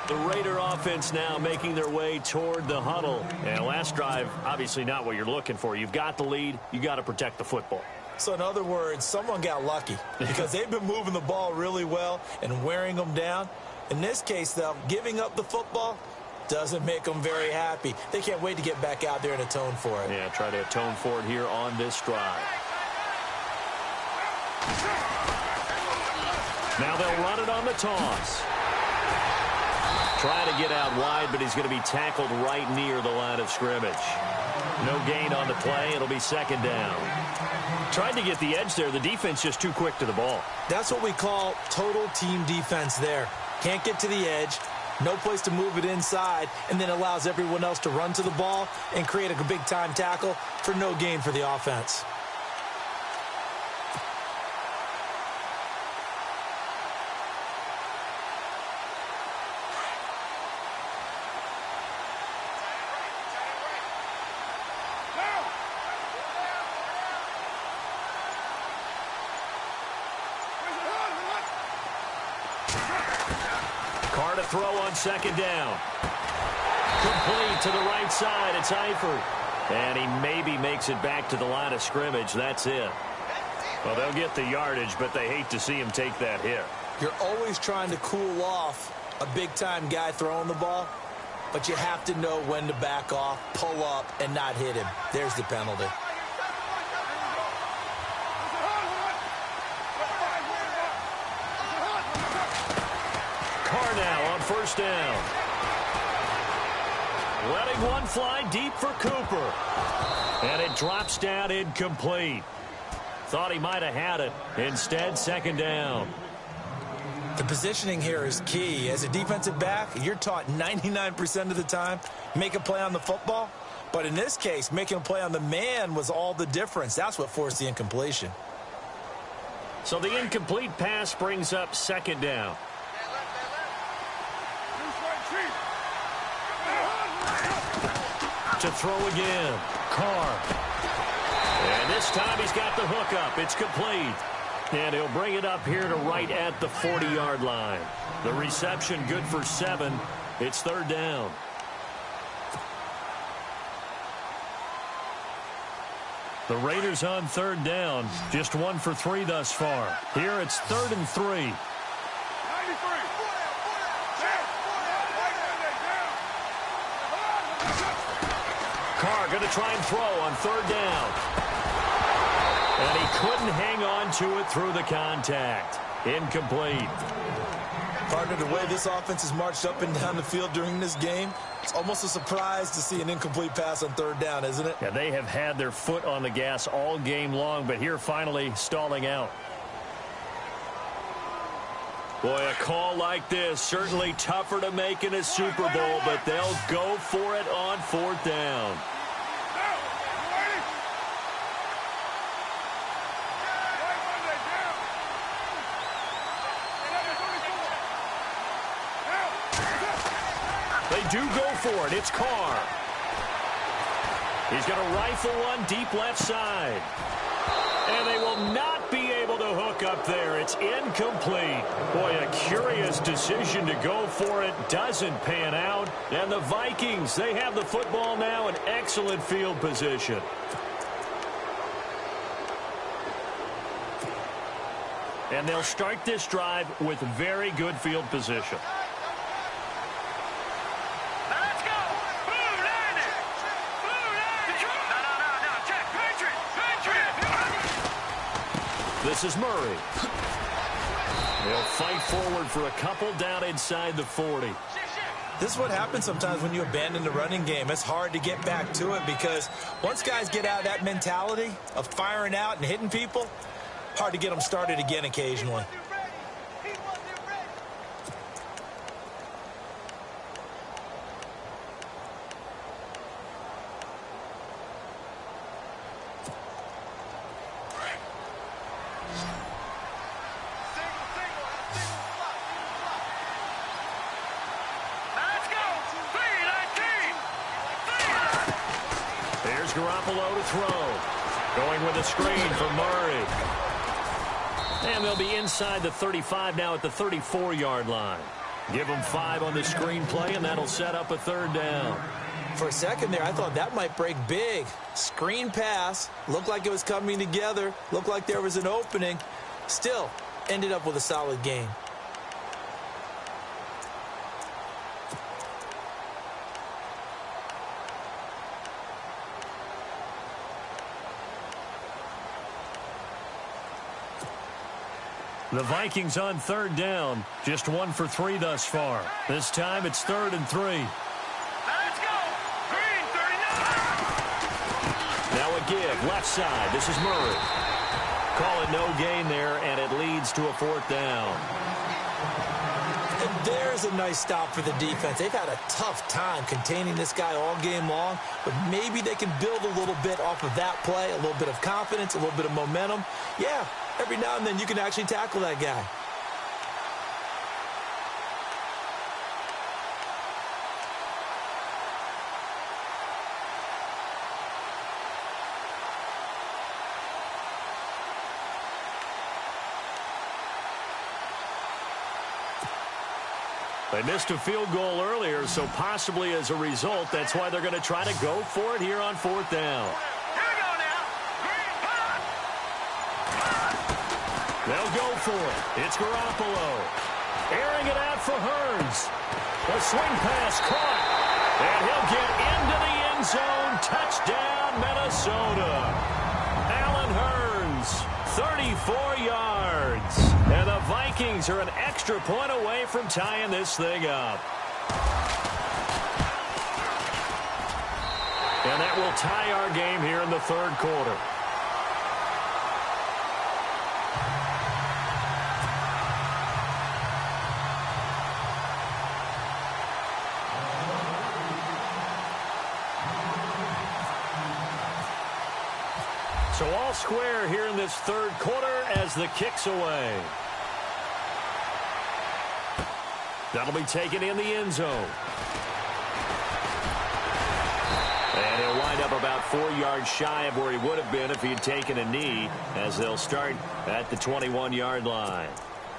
The Raider offense now making their way toward the huddle. And last drive, obviously not what you're looking for. You've got the lead. You got to protect the football. So in other words, someone got lucky because they've been moving the ball really well and wearing them down. In this case, though, giving up the football doesn't make them very happy. They can't wait to get back out there and atone for it. Yeah, try to atone for it here on this drive. Now they'll run it on the toss. Trying to get out wide, but he's going to be tackled right near the line of scrimmage. No gain on the play. It'll be 2nd down. Tried to get the edge there. The defense just too quick to the ball. That's what we call total team defense there. Can't get to the edge, no place to move it inside, and then allows everyone else to run to the ball and create a big-time tackle for no gain for the offense. Carr to throw on 2nd down. Complete to the right side. It's Eifert. And he maybe makes it back to the line of scrimmage. That's it. Well, they'll get the yardage, but they hate to see him take that hit. You're always trying to cool off a big-time guy throwing the ball, but you have to know when to back off, pull up, and not hit him. There's the penalty. Carr now on 1st down. Letting one fly deep for Cooper. And it drops down incomplete. Thought he might have had it. Instead, second down. The positioning here is key. As a defensive back, you're taught 99% of the time, make a play on the football. But in this case, making a play on the man was all the difference. That's what forced the incompletion. So the incomplete pass brings up second down. To throw again, Carr. And this time he's got the hook up. It's complete. And he'll bring it up here to right at the 40-yard line. The reception good for 7. It's third down. The Raiders on third down. Just 1 for 3 thus far. Here it's 3rd and 3. Carr going to try and throw on third down. And he couldn't hang on to it through the contact. Incomplete. Partner, the way this offense has marched up and down the field during this game, it's almost a surprise to see an incomplete pass on third down, isn't it? Yeah, they have had their foot on the gas all game long, but here finally stalling out. Boy, a call like this, certainly tougher to make in a Super Bowl, but they'll go for it on fourth down. They do go for it. It's Carr. He's going to rifle one deep left side. And they will not be able to hook up there. It's incomplete. Boy, a curious decision to go for it. Doesn't pan out. And the Vikings, they have the football now in excellent field position. And they'll start this drive with very good field position. This is Murray. They'll fight forward for a couple down inside the 40. This is what happens sometimes when you abandon the running game. It's hard to get back to it because once guys get out of that mentality of firing out and hitting people, hard to get them started again occasionally. Garoppolo to throw. Going with a screen for Murray. And they'll be inside the 35 now at the 34-yard line. Give them 5 on the screen play, and that'll set up a third down. For a second there, I thought that might break big. Screen pass. Looked like it was coming together. Looked like there was an opening. Still, ended up with a solid game. The Vikings on third down. Just 1 for 3 thus far. This time it's 3rd and 3. Let's go. Green 39. Now a give. Left side. This is Murray. Call it no gain there, and it leads to a 4th down. And there's a nice stop for the defense. They've had a tough time containing this guy all game long, but maybe they can build a little bit off of that play, a little bit of confidence, a little bit of momentum. Yeah. Every now and then you can actually tackle that guy. They missed a field goal earlier, so possibly as a result, that's why they're going to try to go for it here on 4th down. They'll go for it. It's Garoppolo. Airing it out for Hurns. The swing pass caught. And he'll get into the end zone. Touchdown, Minnesota. Allen Hurns, 34 yards. And the Vikings are an extra point away from tying this thing up. And that will tie our game here in the 3rd quarter. So all square here in this third quarter as the kick's away. That'll be taken in the end zone. And he'll wind up about 4 yards shy of where he would have been if he had taken a knee, as they'll start at the 21-yard line.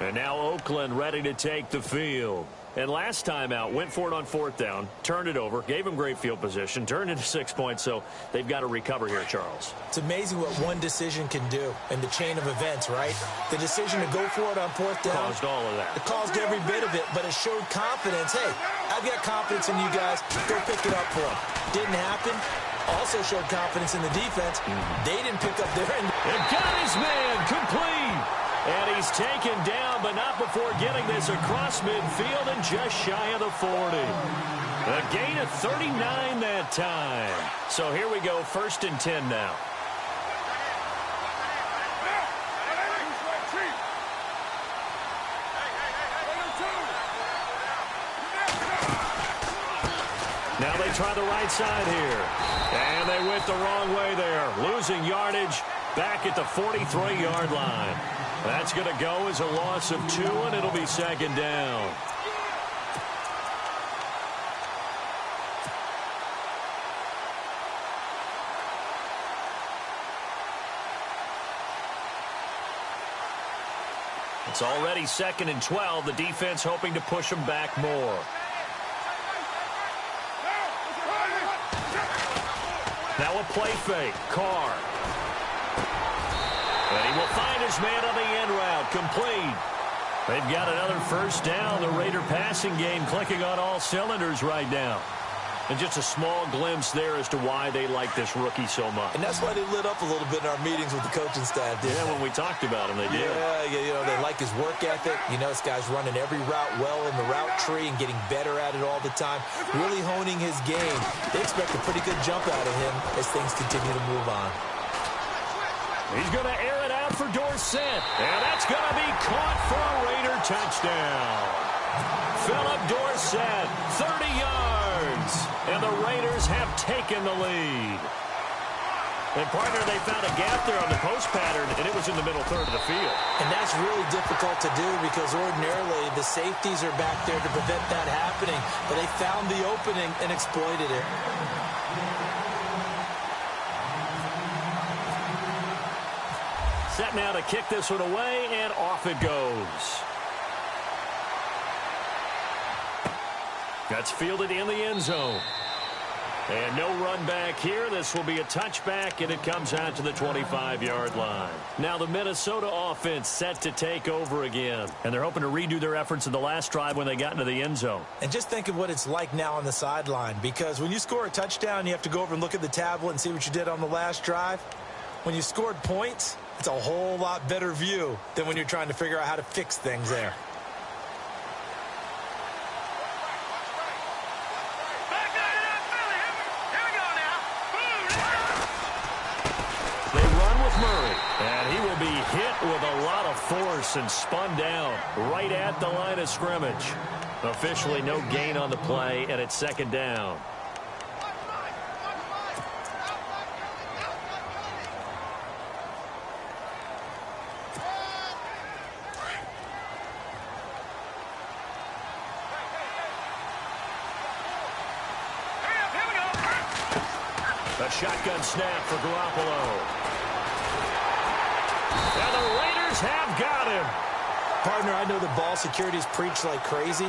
And now Oakland ready to take the field. And last time out, went for it on 4th down, turned it over, gave him great field position, turned into 6 points, so they've got to recover here, Charles. It's amazing what one decision can do in the chain of events, right? The decision to go for it on 4th down. Caused all of that. It caused every bit of it, but it showed confidence. Hey, I've got confidence in you guys. Go pick it up for them. Didn't happen. Also showed confidence in the defense. They didn't pick up their end. And got his man complete. And he's taken down, but not before getting this across midfield and just shy of the 40. A gain of 39 that time. So here we go, 1st and 10 now. Now they try the right side here. And they went the wrong way there. Losing yardage back at the 43-yard line. That's going to go as a loss of 2, and it'll be 2nd down. It's already 2nd and 12. The defense hoping to push them back more. Now a play fake. Carr. And he will find his man on the end route. Complete. They've got another 1st down. The Raider passing game clicking on all cylinders right now. And just a small glimpse there as to why they like this rookie so much. And that's why they lit up a little bit in our meetings with the coaching staff. Yeah, when we talked about him, they did. Yeah, you know, they like his work ethic. You know, this guy's running every route well in the route tree and getting better at it all the time. Really honing his game. They expect a pretty good jump out of him as things continue to move on. He's going to air it out for Dorsett. And that's going to be caught for a Raider touchdown. Philip Dorsett, 30 yards. And the Raiders have taken the lead. And, partner, they found a gap there on the post pattern, and it was in the middle third of the field. And that's really difficult to do because ordinarily the safeties are back there to prevent that happening. But they found the opening and exploited it. Set now to kick this one away, and off it goes. That's fielded in the end zone. And no run back here. This will be a touchback, and it comes out to the 25-yard line. Now the Minnesota offense set to take over again. And they're hoping to redo their efforts in the last drive when they got into the end zone. And just think of what it's like now on the sideline, because when you score a touchdown, you have to go over and look at the tablet and see what you did on the last drive. When you scored points, it's a whole lot better view than when you're trying to figure out how to fix things there. Murray, and he will be hit with a lot of force and spun down right at the line of scrimmage. Officially no gain on the play, and it's 2nd down. A shotgun snap for Garoppolo. And the Raiders have got him. Partner, I know the ball security is preached like crazy,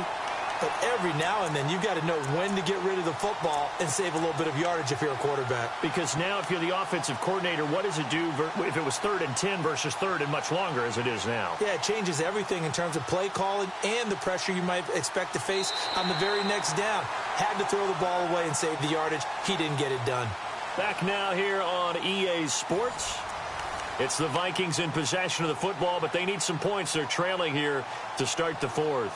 but every now and then you've got to know when to get rid of the football and save a little bit of yardage if you're a quarterback. Because now if you're the offensive coordinator, what does it do if it was 3rd and 10 versus 3rd and much longer as it is now? Yeah, it changes everything in terms of play calling and the pressure you might expect to face on the very next down. Had to throw the ball away and save the yardage. He didn't get it done. Back now here on EA Sports. It's the Vikings in possession of the football, but they need some points. They're trailing here to start the 4th.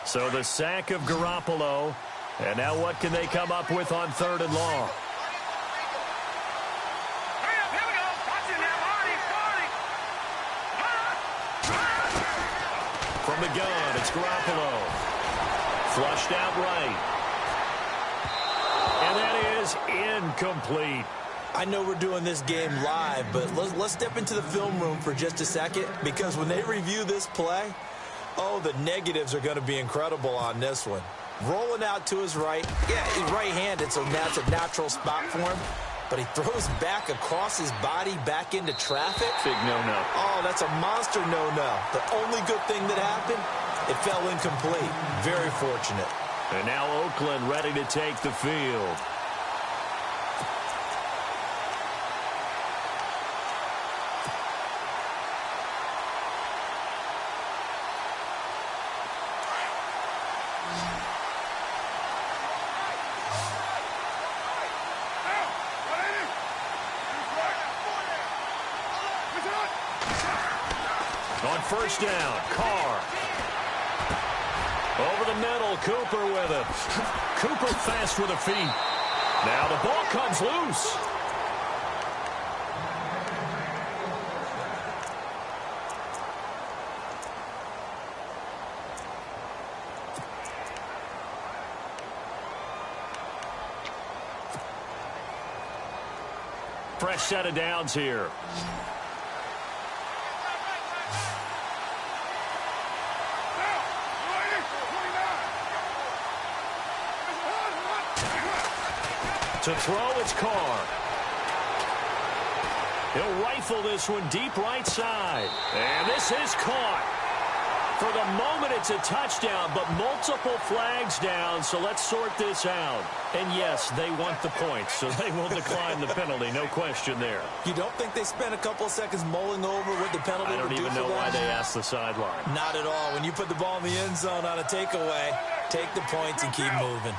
So the sack of Garoppolo. And now what can they come up with on 3rd and long? From the gun, it's Garoppolo. Flushed out right. And that is incomplete. I know we're doing this game live, but let's step into the film room for just a second, because when they review this play, oh, the negatives are going to be incredible on this one. Rolling out to his right. Yeah, he's right-handed, so that's a natural spot for him. But he throws back across his body back into traffic. Big no-no. Oh, that's a monster no-no. The only good thing that happened, it fell incomplete. Very fortunate. And now Oakland ready to take the field. On first down, Carr. Over the middle, Cooper with it. Cooper fast with the feet. Now the ball comes loose. Fresh set of downs here. To throw, it's Carr. He'll rifle this one deep right side. And this is caught. For the moment, it's a touchdown, but multiple flags down, so let's sort this out. And yes, they want the points, so they will decline the penalty, no question there. You don't think they spent a couple of seconds mulling over what the penalty would do for them? I don't even know why they asked the sideline. Not at all. When you put the ball in the end zone on a takeaway, take the points and keep moving.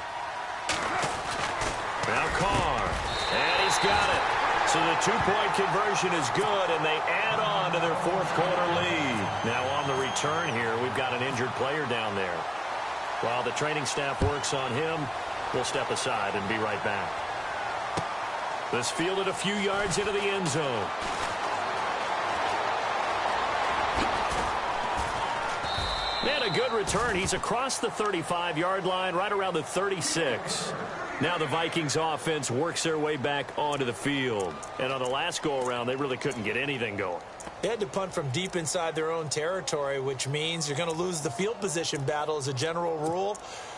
Now Carr, and he's got it. So the two-point conversion is good, and they add on to their fourth-quarter lead. Now on the return here, we've got an injured player down there. While the training staff works on him, we'll step aside and be right back. This fielded a few yards into the end zone. And a good return. He's across the 35-yard line, right around the 36. Now the Vikings offense works their way back onto the field. And on the last go-around, they really couldn't get anything going. They had to punt from deep inside their own territory, which means you're going to lose the field position battle as a general rule.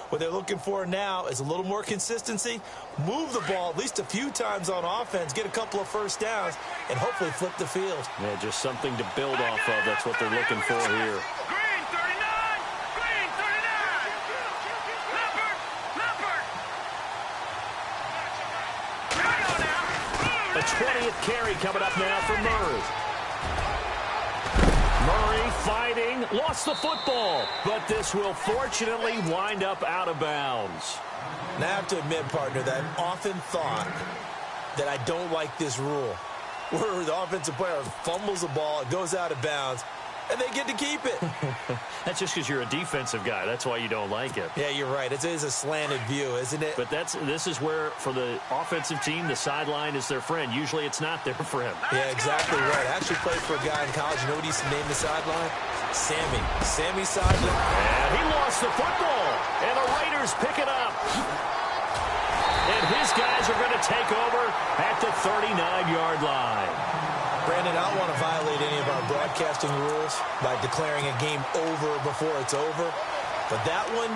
What they're looking for now is a little more consistency, move the ball at least a few times on offense, get a couple of first downs, and hopefully flip the field. Yeah, just something to build off of. That's what they're looking for here. Green 39! Green 39! Leopard! Leopard! A 20th carry coming up now for Murray. Murray fighting, lost the football, but this will fortunately wind up out of bounds. Now, I have to admit, partner, that I've often thought that I don't like this rule, where the offensive player fumbles the ball, it goes out of bounds, and they get to keep it. That's just because you're a defensive guy. That's why you don't like it. Yeah, you're right. It is a slanted view, isn't it? But this is where, for the offensive team, the sideline is their friend. Usually it's not their friend. Yeah, exactly right. I actually played for a guy in college. You know what he used to name the sideline? Sammy. Sammy sideline. And he lost the football. And the Raiders pick it up. And his guys are going to take over at the 39-yard line. Brandon, I don't want to violate any of our broadcasting rules by declaring a game over before it's over. But that one,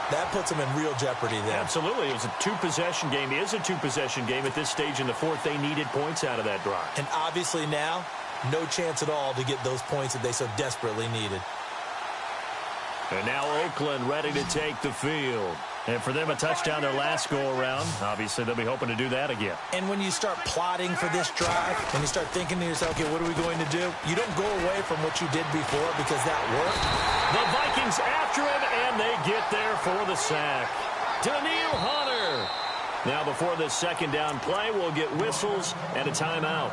that puts them in real jeopardy there. Absolutely. It was a two-possession game. It is a two-possession game at this stage in the fourth. They needed points out of that drive. And obviously now, no chance at all to get those points that they so desperately needed. And now Oakland ready to take the field. And for them, a touchdown their last go-around. Obviously, they'll be hoping to do that again. And when you start plotting for this drive, and you start thinking to yourself, okay, what are we going to do? You don't go away from what you did before because that worked. The Vikings after him, and they get there for the sack. Danielle Hunter. Now, before this second down play, we'll get whistles and a timeout.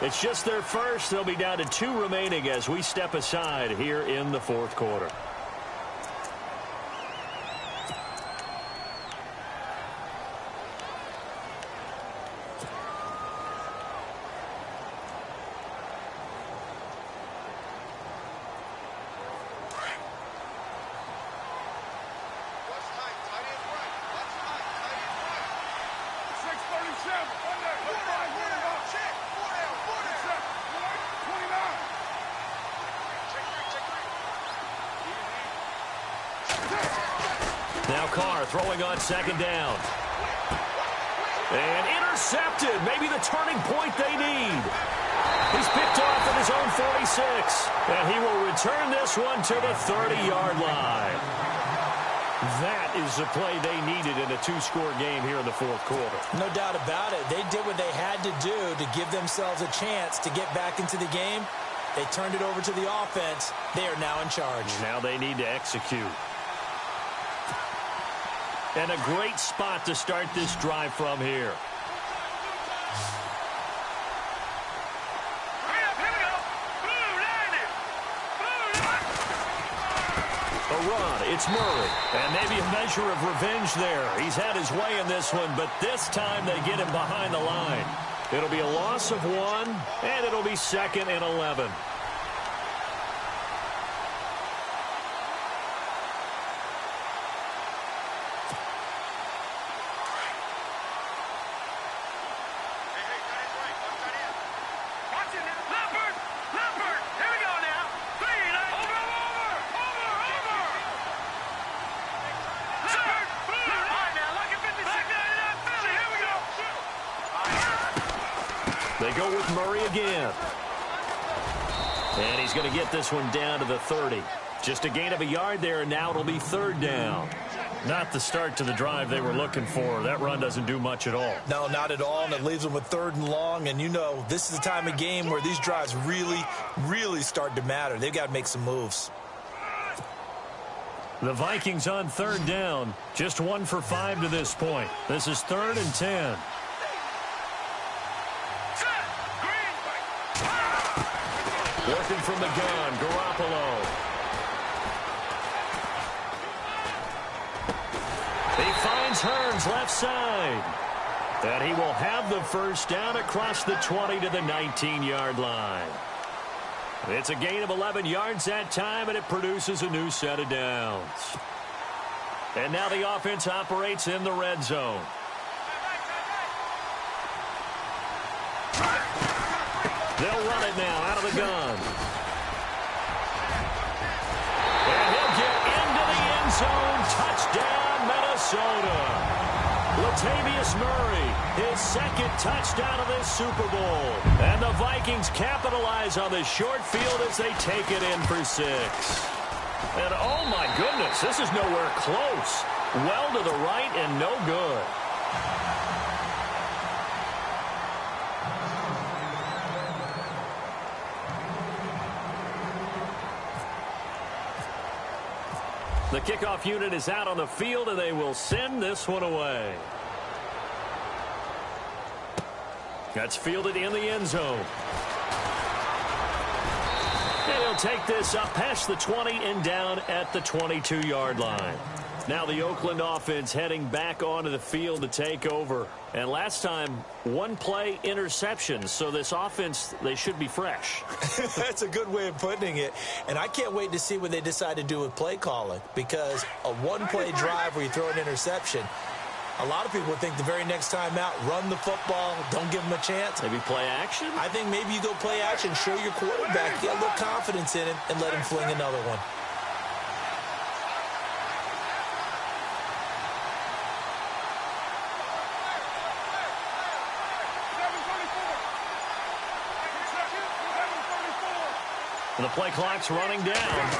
It's just their first. They'll be down to 2 remaining as we step aside here in the fourth quarter. Carr throwing on second down. And intercepted. Maybe the turning point they need. He's picked off at his own 46. And he will return this one to the 30-yard line. That is the play they needed in a two-score game here in the fourth quarter. No doubt about it. They did what they had to do to give themselves a chance to get back into the game. They turned it over to the offense. They are now in charge. Now they need to execute. And a great spot to start this drive from here. A run, it's Murray. And maybe a measure of revenge there. He's had his way in this one, but this time they get him behind the line. It'll be a loss of 1, and it'll be 2nd and 11. They go with Murray again. And he's going to get this one down to the 30. Just a gain of a yard there, and now it'll be 3rd down. Not the start to the drive they were looking for. That run doesn't do much at all. No, not at all, and it leaves them with 3rd and long. And, you know, this is the time of game where these drives really, really start to matter. They've got to make some moves. The Vikings on 3rd down. Just 1 for 5 to this point. This is 3rd and 10. Working from the gun, Garoppolo. He finds Hearns left side. And he will have the first down across the 20 to the 19-yard line. It's a gain of 11 yards that time, and it produces a new set of downs. And now the offense operates in the red zone. They'll run it now out of the gun. And he'll get into the end zone. Touchdown, Minnesota. Latavius Murray, his 2nd touchdown of this Super Bowl. And the Vikings capitalize on the short field as they take it in for 6. And oh my goodness, this is nowhere close. Well to the right and no good. The kickoff unit is out on the field, and they will send this one away. That's fielded in the end zone. And he'll take this up past the 20 and down at the 22-yard line. Now the Oakland offense heading back onto the field to take over. And last time, 1-play interceptions. So this offense, they should be fresh. That's a good way of putting it. And I can't wait to see what they decide to do with play calling. Because a 1-play drive where you throw an interception, a lot of people think the very next time out, run the football, don't give them a chance. Maybe play action? I think maybe you go play action, show your quarterback, get a little confidence in him, and let him fling another one. And the play clock's running down.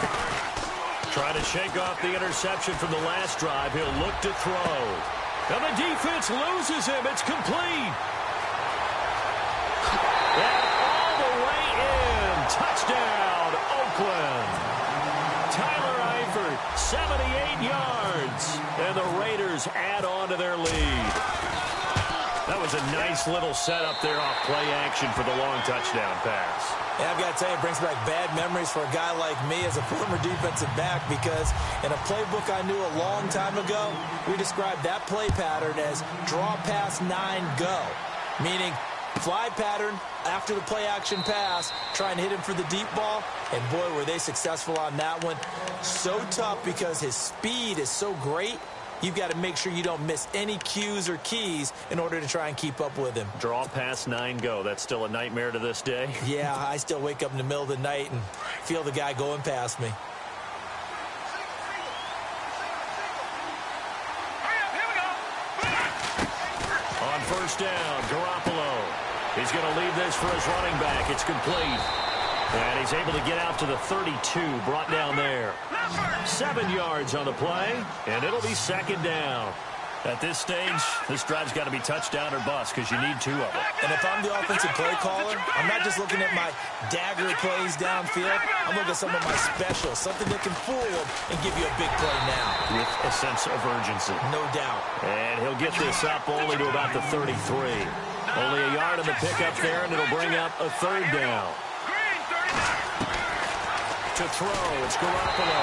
Trying to shake off the interception from the last drive. He'll look to throw. And the defense loses him. It's complete. And all the way in. Touchdown, Oakland. Tyler Eifert, 78 yards. And the Raiders add on to their lead. That was a nice little setup there off play action for the long touchdown pass. Yeah, I've got to tell you, it brings back bad memories for a guy like me as a former defensive back, because in a playbook I knew a long time ago, we described that play pattern as draw pass 9 go, meaning fly pattern after the play action pass, trying to hit him for the deep ball, and boy, were they successful on that one. So tough because his speed is so great. You've got to make sure you don't miss any cues or keys in order to try and keep up with him. Draw pass 9 go. That's still a nightmare to this day. Yeah, I still wake up in the middle of the night and feel the guy going past me. first down. Garoppolo. He's going to leave this for his running back. It's complete. And he's able to get out to the 32, brought down there. 7 yards on the play, and it'll be second down. At this stage, this drive's got to be touchdown or bust because you need 2 of them. And if I'm the offensive play caller, I'm not just looking at my dagger plays downfield. I'm looking at some of my specials, something that can fool them and give you a big play now. With a sense of urgency. No doubt. And he'll get this up only to about the 33. Only a yard on the pickup there, and it'll bring up a third down. To throw, it's Garoppolo.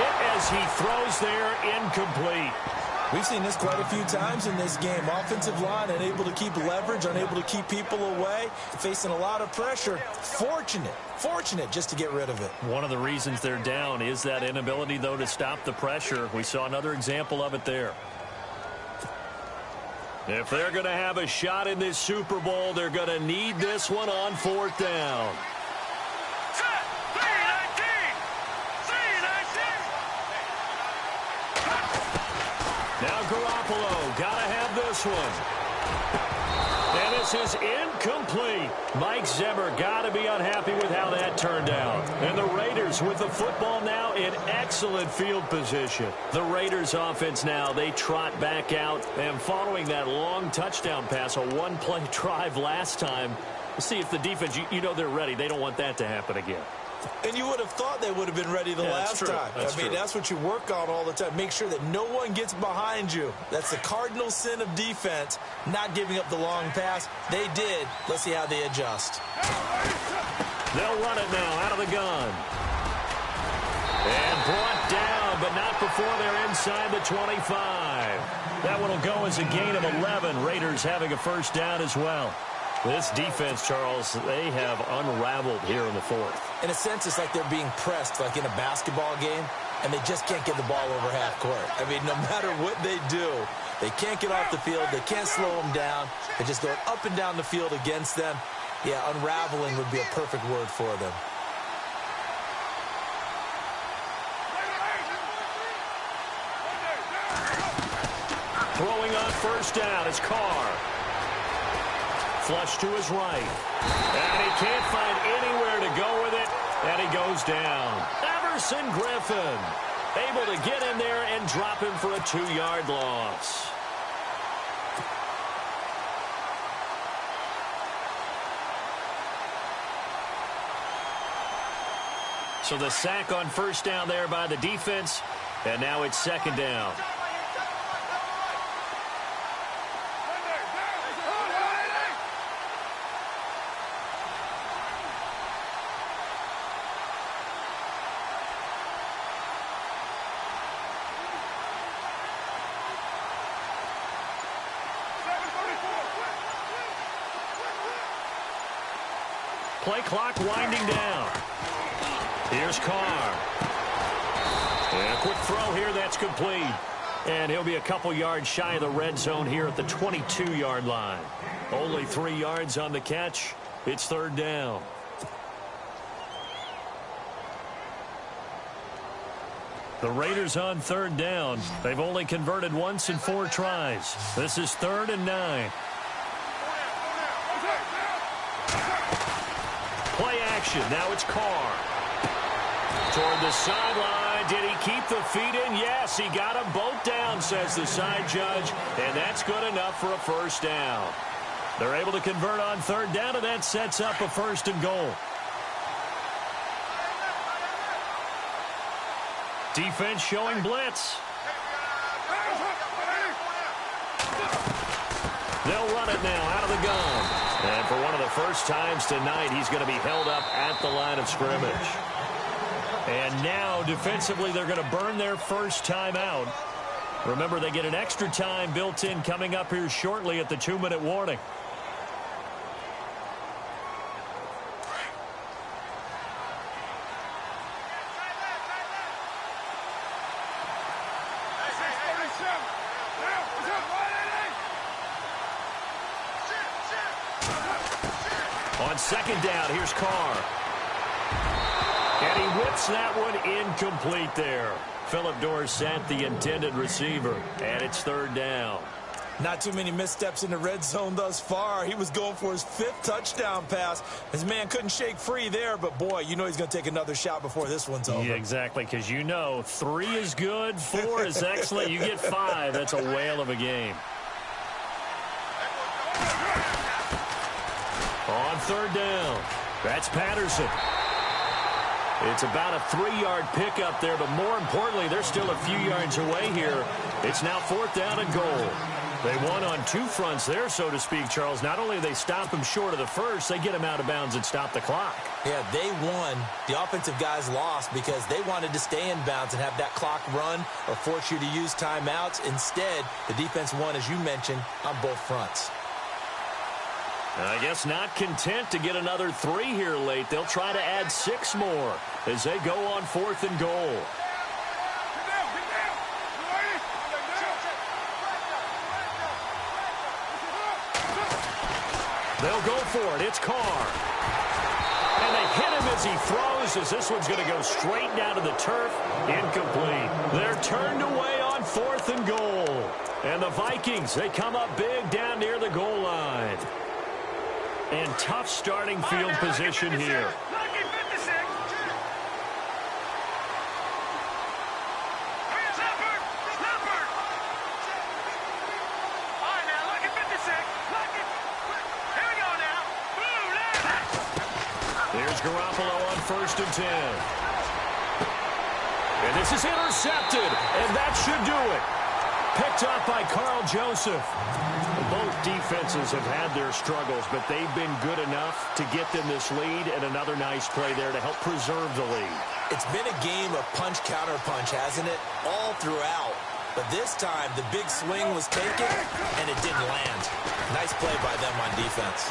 Hit as he throws there, incomplete. We've seen this quite a few times in this game. Offensive line unable to keep leverage, unable to keep people away, facing a lot of pressure. Fortunate just to get rid of it. One of the reasons they're down is that inability, though, to stop the pressure. We saw another example of it there. If they're going to have a shot in this Super Bowl, they're going to need this one on 4th down. Now Garoppolo, gotta have this one. And this is incomplete. Mike Zimmer gotta be unhappy with how that turned out. And the Raiders with the football now in excellent field position. The Raiders offense now, they trot back out. And following that long touchdown pass, a one-play drive last time, we'll see if the defense, you know they're ready. They don't want that to happen again. And you would have thought they would have been ready the last time. That's what you work on all the time. Make sure that no one gets behind you. That's the cardinal sin of defense, not giving up the long pass. They did. Let's see how they adjust. They'll run it now out of the gun. And brought down, but not before they're inside the 25. That one will go as a gain of 11. Raiders having a first down as well. This defense, Charles, they have unraveled here in the 4th. In a sense, it's like they're being pressed, like in a basketball game, and they just can't get the ball over half court. I mean, no matter what they do, they can't get off the field. They can't slow them down. They're just going up and down the field against them. Yeah, unraveling would be a perfect word for them. Throwing on first down is Carr. Flush to his right. And he can't find anywhere to go with it. And he goes down. Everson Griffin able to get in there and drop him for a 2-yard loss. So the sack on first down there by the defense. And now it's second down. Play clock winding down. Here's Carr. And a quick throw here, that's complete. And he'll be a couple yards shy of the red zone here at the 22-yard line. Only 3 yards on the catch. It's third down. The Raiders on third down. They've only converted once in 4 tries. This is 3rd and 9. Play action. Now it's Carr. Toward the sideline. Did he keep the feet in? Yes, he got them both down, says the side judge. And that's good enough for a first down. They're able to convert on third down, and that sets up a 1st and goal. Defense showing blitz. They'll run it now out of the gun. And for one of the first times tonight, he's going to be held up at the line of scrimmage. And now, defensively, they're going to burn their first time out. Remember, they get an extra time built in coming up here shortly at the 2-minute warning. On second down, here's Carr. And he whips that one incomplete there. Philip Dorsett, the intended receiver. And it's third down. Not too many missteps in the red zone thus far. He was going for his 5th touchdown pass. His man couldn't shake free there, but boy, you know he's going to take another shot before this one's over. Yeah, exactly, because you know 3 is good, 4 is excellent. You get 5. That's a whale of a game. On 3rd down, that's Patterson. It's about a 3-yard pickup there, but more importantly, they're still a few yards away here. It's now 4th down and goal. They won on 2 fronts there, so to speak, Charles. Not only do they stop him short of the first, they get him out of bounds and stop the clock. Yeah, they won. The offensive guys lost because they wanted to stay in bounds and have that clock run or force you to use timeouts. Instead, the defense won, as you mentioned, on both fronts. I guess not content to get another 3 here late. They'll try to add 6 more as they go on 4th and goal. They'll go for it. It's Carr. And they hit him as he throws, as this one's going to go straight down to the turf. Incomplete. They're turned away on 4th and goal. And the Vikings, they come up big down near the goal line. And tough starting field position here. There's Garoppolo on 1st and 10. And this is intercepted, and that should do it. Picked up by Carl Joseph. Both defenses have had their struggles, but they've been good enough to get them this lead, and another nice play there to help preserve the lead. It's been a game of punch-counter-punch, hasn't it? All throughout. But this time, the big swing was taken, and it didn't land. Nice play by them on defense.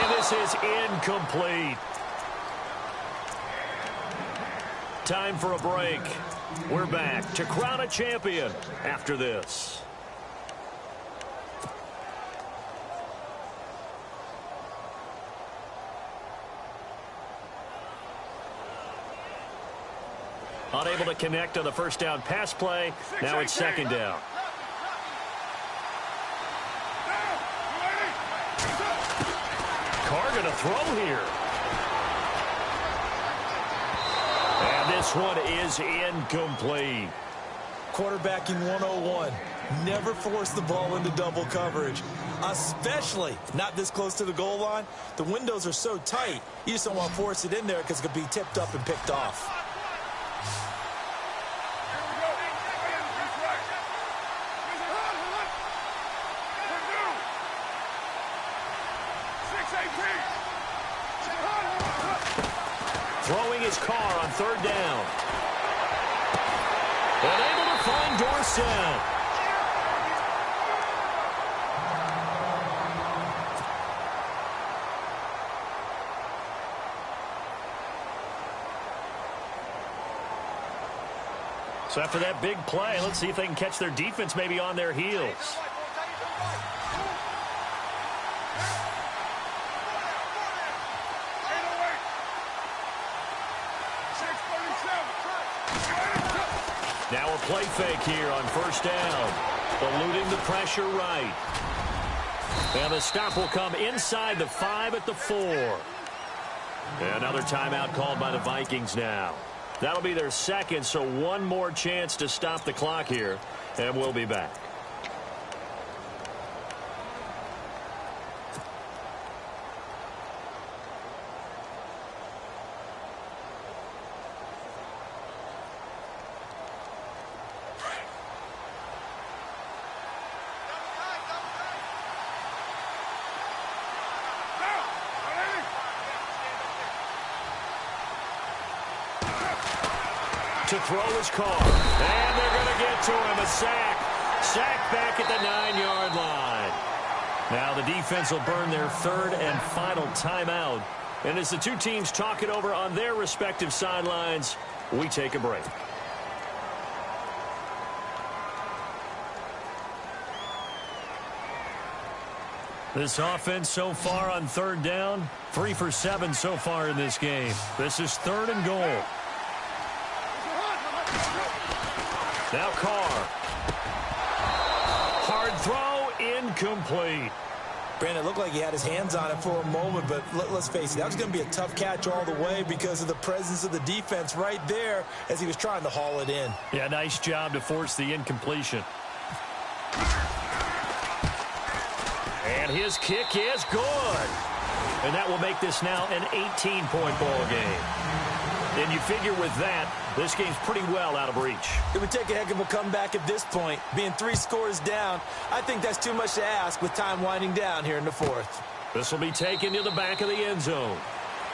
And this is incomplete. Time for a break. We're back to crown a champion after this. Unable to connect on the first down pass play. Now it's 2nd down. Carr going to throw here. And this one is incomplete. Quarterbacking 101. Never force the ball into double coverage, especially not this close to the goal line. The windows are so tight, you just don't want to force it in there because it could be tipped up and picked off. Throwing his Carr on 3rd down. And able to find Dorsett. So after that big play, let's see if they can catch their defense maybe on their heels. Now a play fake here on 1st down. Eluding the pressure right. And the stop will come inside the 5 at the 4. Another timeout called by the Vikings now. That'll be their 2nd, so one more chance to stop the clock here, and we'll be back. To throw his Carr. And they're going to get to him. A sack. Sack back at the 9-yard line. Now the defense will burn their 3rd and final timeout. And as the two teams talk it over on their respective sidelines, we take a break. This offense so far on 3rd down, 3 for 7 so far in this game. This is 3rd and goal. Now Carr. incomplete. Brandon, it looked like he had his hands on it for a moment, but let's face it, that was going to be a tough catch all the way because of the presence of the defense right there as he was trying to haul it in. Yeah, nice job to force the incompletion. And his kick is good. And that will make this now an 18-point ball game. And you figure with that, this game's pretty well out of reach. It would take a heck of a comeback at this point. Being 3 scores down, I think that's too much to ask with time winding down here in the 4th. This will be taken to the back of the end zone.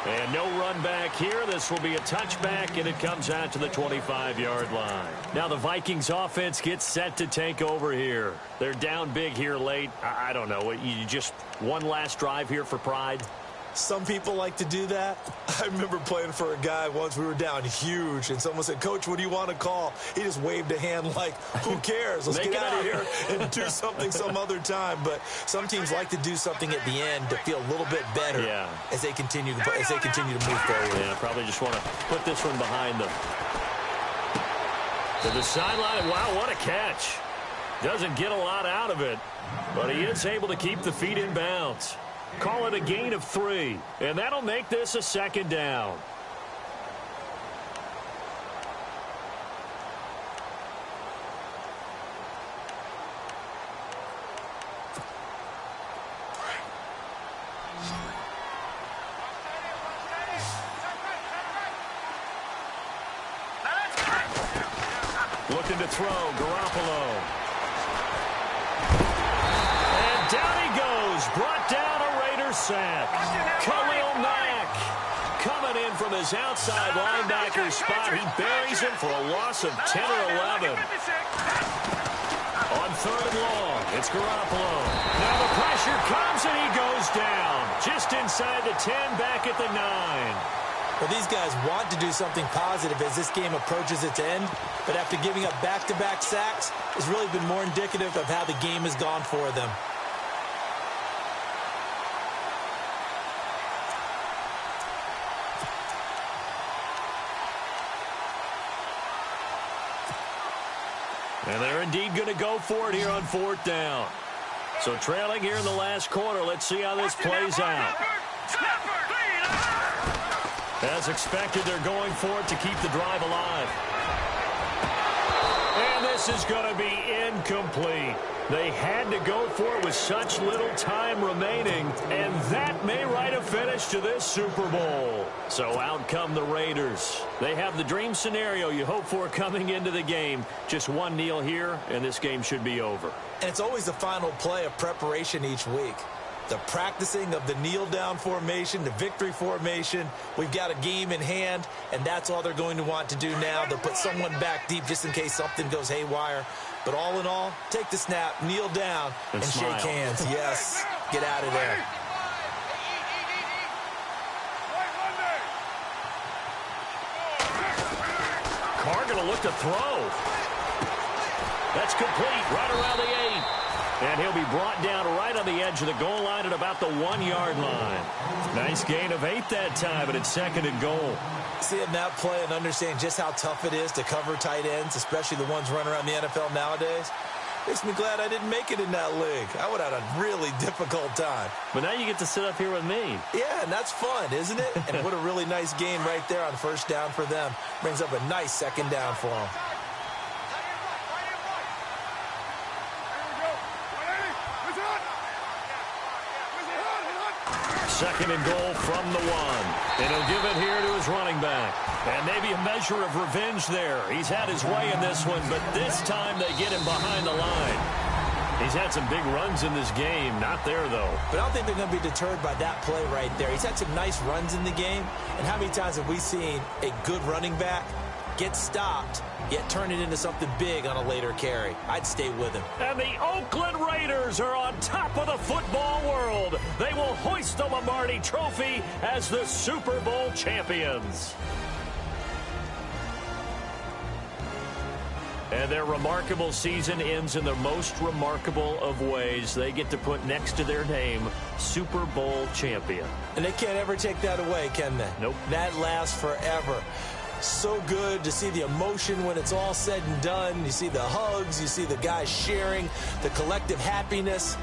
And no run back here. This will be a touchback, and it comes out to the 25-yard line. Now the Vikings offense gets set to take over here. They're down big here late. I don't know. You just one last drive here for pride? Some people like to do that. I remember playing for a guy once. We were down huge, and someone said, "Coach, what do you want to call?" He just waved a hand like, who cares? Let's get out of here and do something some other time. But some teams like to do something at the end to feel a little bit better as they continue to move forward. Yeah, probably just want to put this one behind them. To the sideline. Wow, what a catch. Doesn't get a lot out of it, but he is able to keep the feet in bounds. Call it a gain of 3, and that'll make this a 2nd down. Looking to throw, Garoppolo. And down he goes, brought down sack. Khalil Mack coming in from his outside linebacker spot. He buries him for a loss of 10 or 11. On 3rd and long, it's Garoppolo. Now the pressure comes and he goes down. Just inside the 10, back at the 9. Well, these guys want to do something positive as this game approaches its end, but after giving up back-to-back sacks, it's really been more indicative of how the game has gone for them. And they're indeed going to go for it here on 4th down. So trailing here in the last quarter. Let's see how this plays out. As expected, they're going for it to keep the drive alive. And this is going to be incomplete. They had to go for it with such little time remaining, and that may write a finish to this Super Bowl. So out come the Raiders. They have the dream scenario you hope for coming into the game. Just one kneel here, and this game should be over. And it's always the final play of preparation each week. The practicing of the kneel-down formation, the victory formation. We've got a game in hand, and that's all they're going to want to do now. They'll put someone back deep just in case something goes haywire. But all in all, take the snap, kneel down, and shake hands. Yes, get out of there. Carr going to look to throw. That's complete right around the 8. And he'll be brought down right on the edge of the goal line at about the 1-yard line. Nice gain of 8 that time, but it's 2nd and goal. Seeing that play and understand just how tough it is to cover tight ends, especially the ones running around the NFL nowadays, makes me glad I didn't make it in that league. I would have had a really difficult time. But now you get to sit up here with me. Yeah, and that's fun, isn't it? And what a really nice game right there on 1st down for them. Brings up a nice 2nd down for them. Second and goal from the 1. And he'll give it here to his running back. And maybe a measure of revenge there. He's had his way in this one, but this time they get him behind the line. He's had some big runs in this game. Not there, though. But I don't think they're going to be deterred by that play right there. He's had some nice runs in the game. And how many times have we seen a good running back get stopped, yet turn it into something big on a later carry? I'd stay with him. And the Oakland Raiders are on top of the football world. They will hoist the Lombardi Trophy as the Super Bowl champions. And their remarkable season ends in the most remarkable of ways. They get to put next to their name, Super Bowl champion. And they can't ever take that away, can they? Nope. That lasts forever. So good to see the emotion when it's all said and done. You see the hugs, you see the guys sharing, the collective happiness.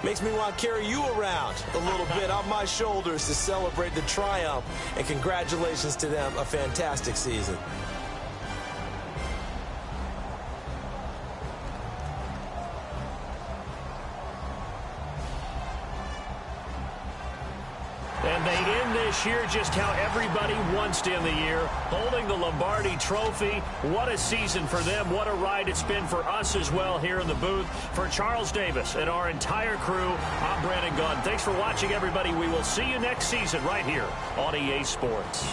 Makes me want to carry you around a little bit on my shoulders to celebrate the triumph. And congratulations to them, a fantastic season. And they end this year just how everybody wants to end the year, holding the Lombardi Trophy. What a season for them. What a ride it's been for us as well here in the booth. For Charles Davis and our entire crew, I'm Brandon Gaudin. Thanks for watching, everybody. We will see you next season right here on EA Sports.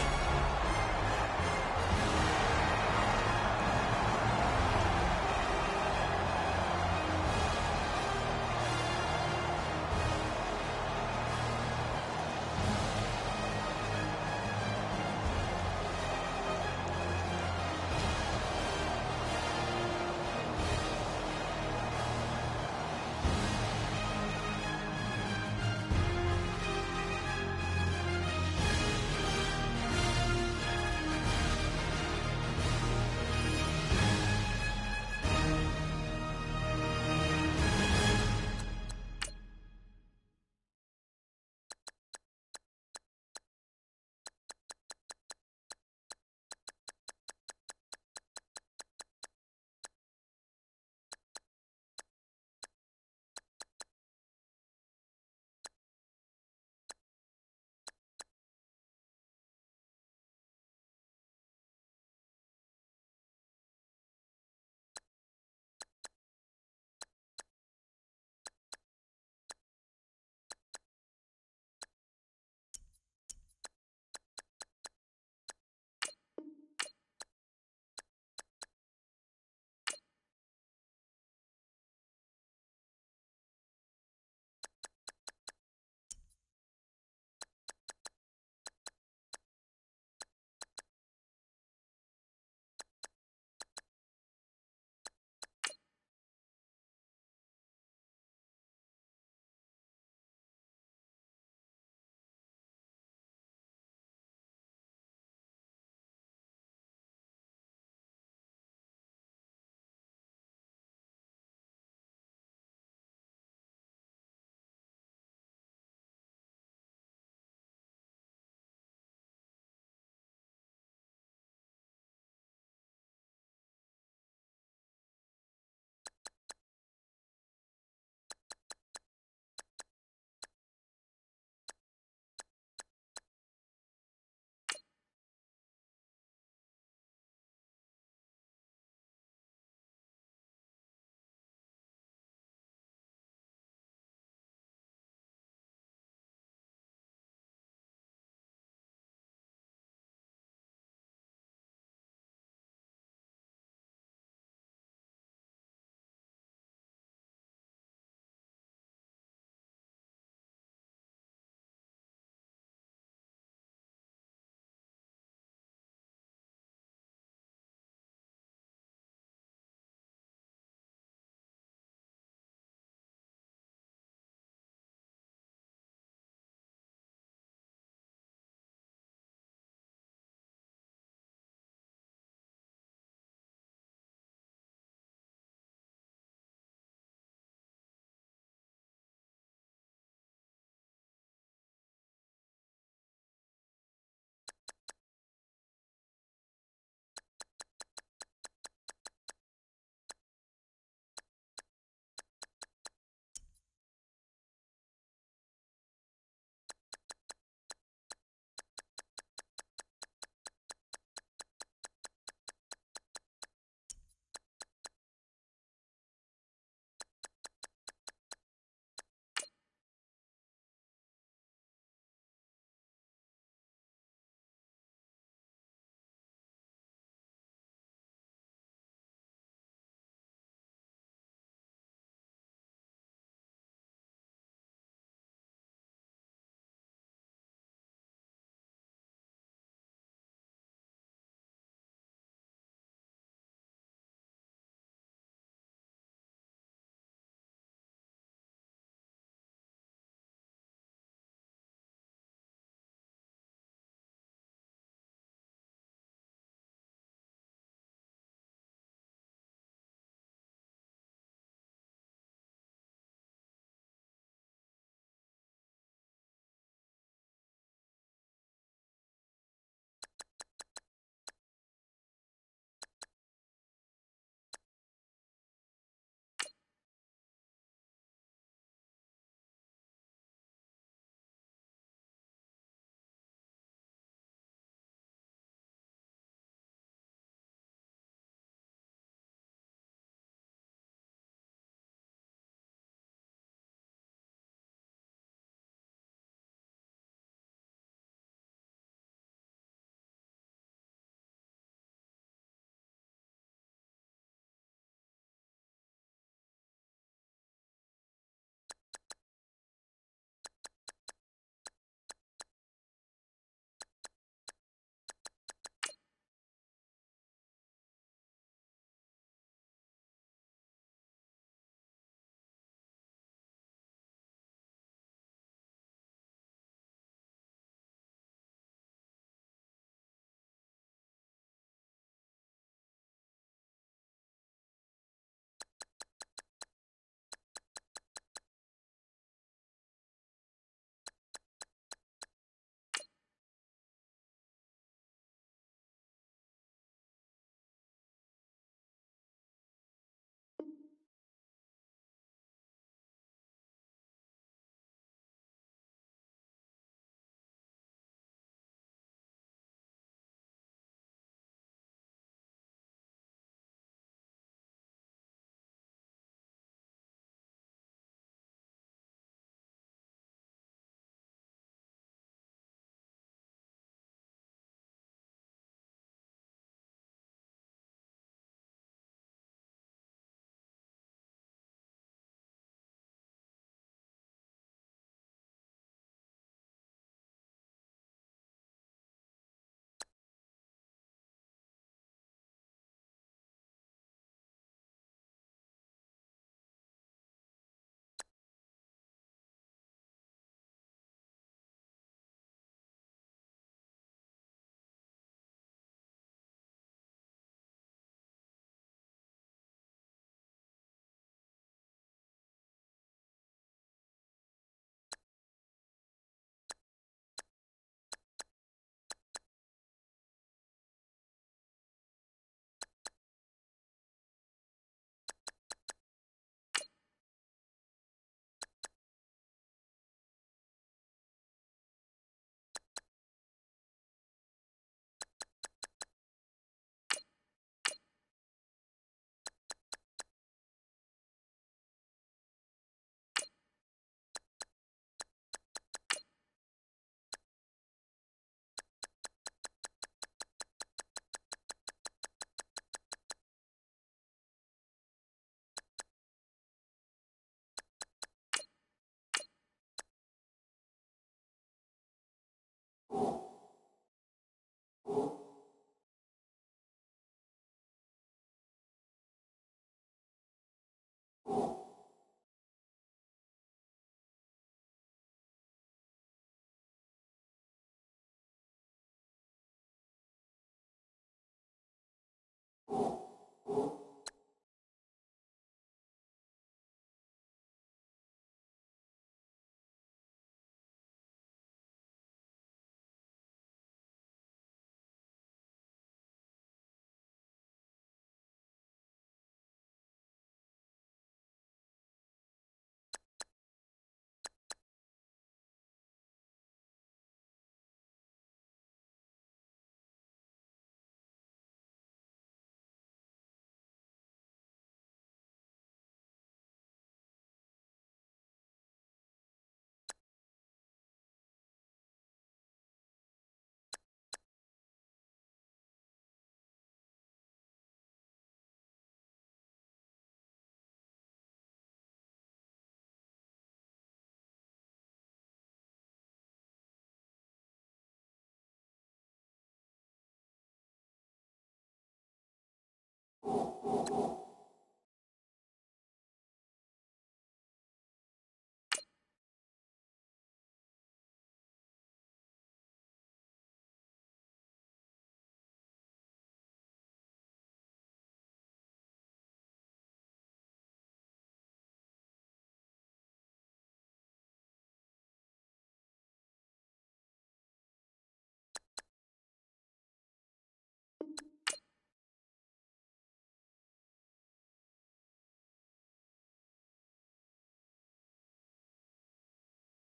you.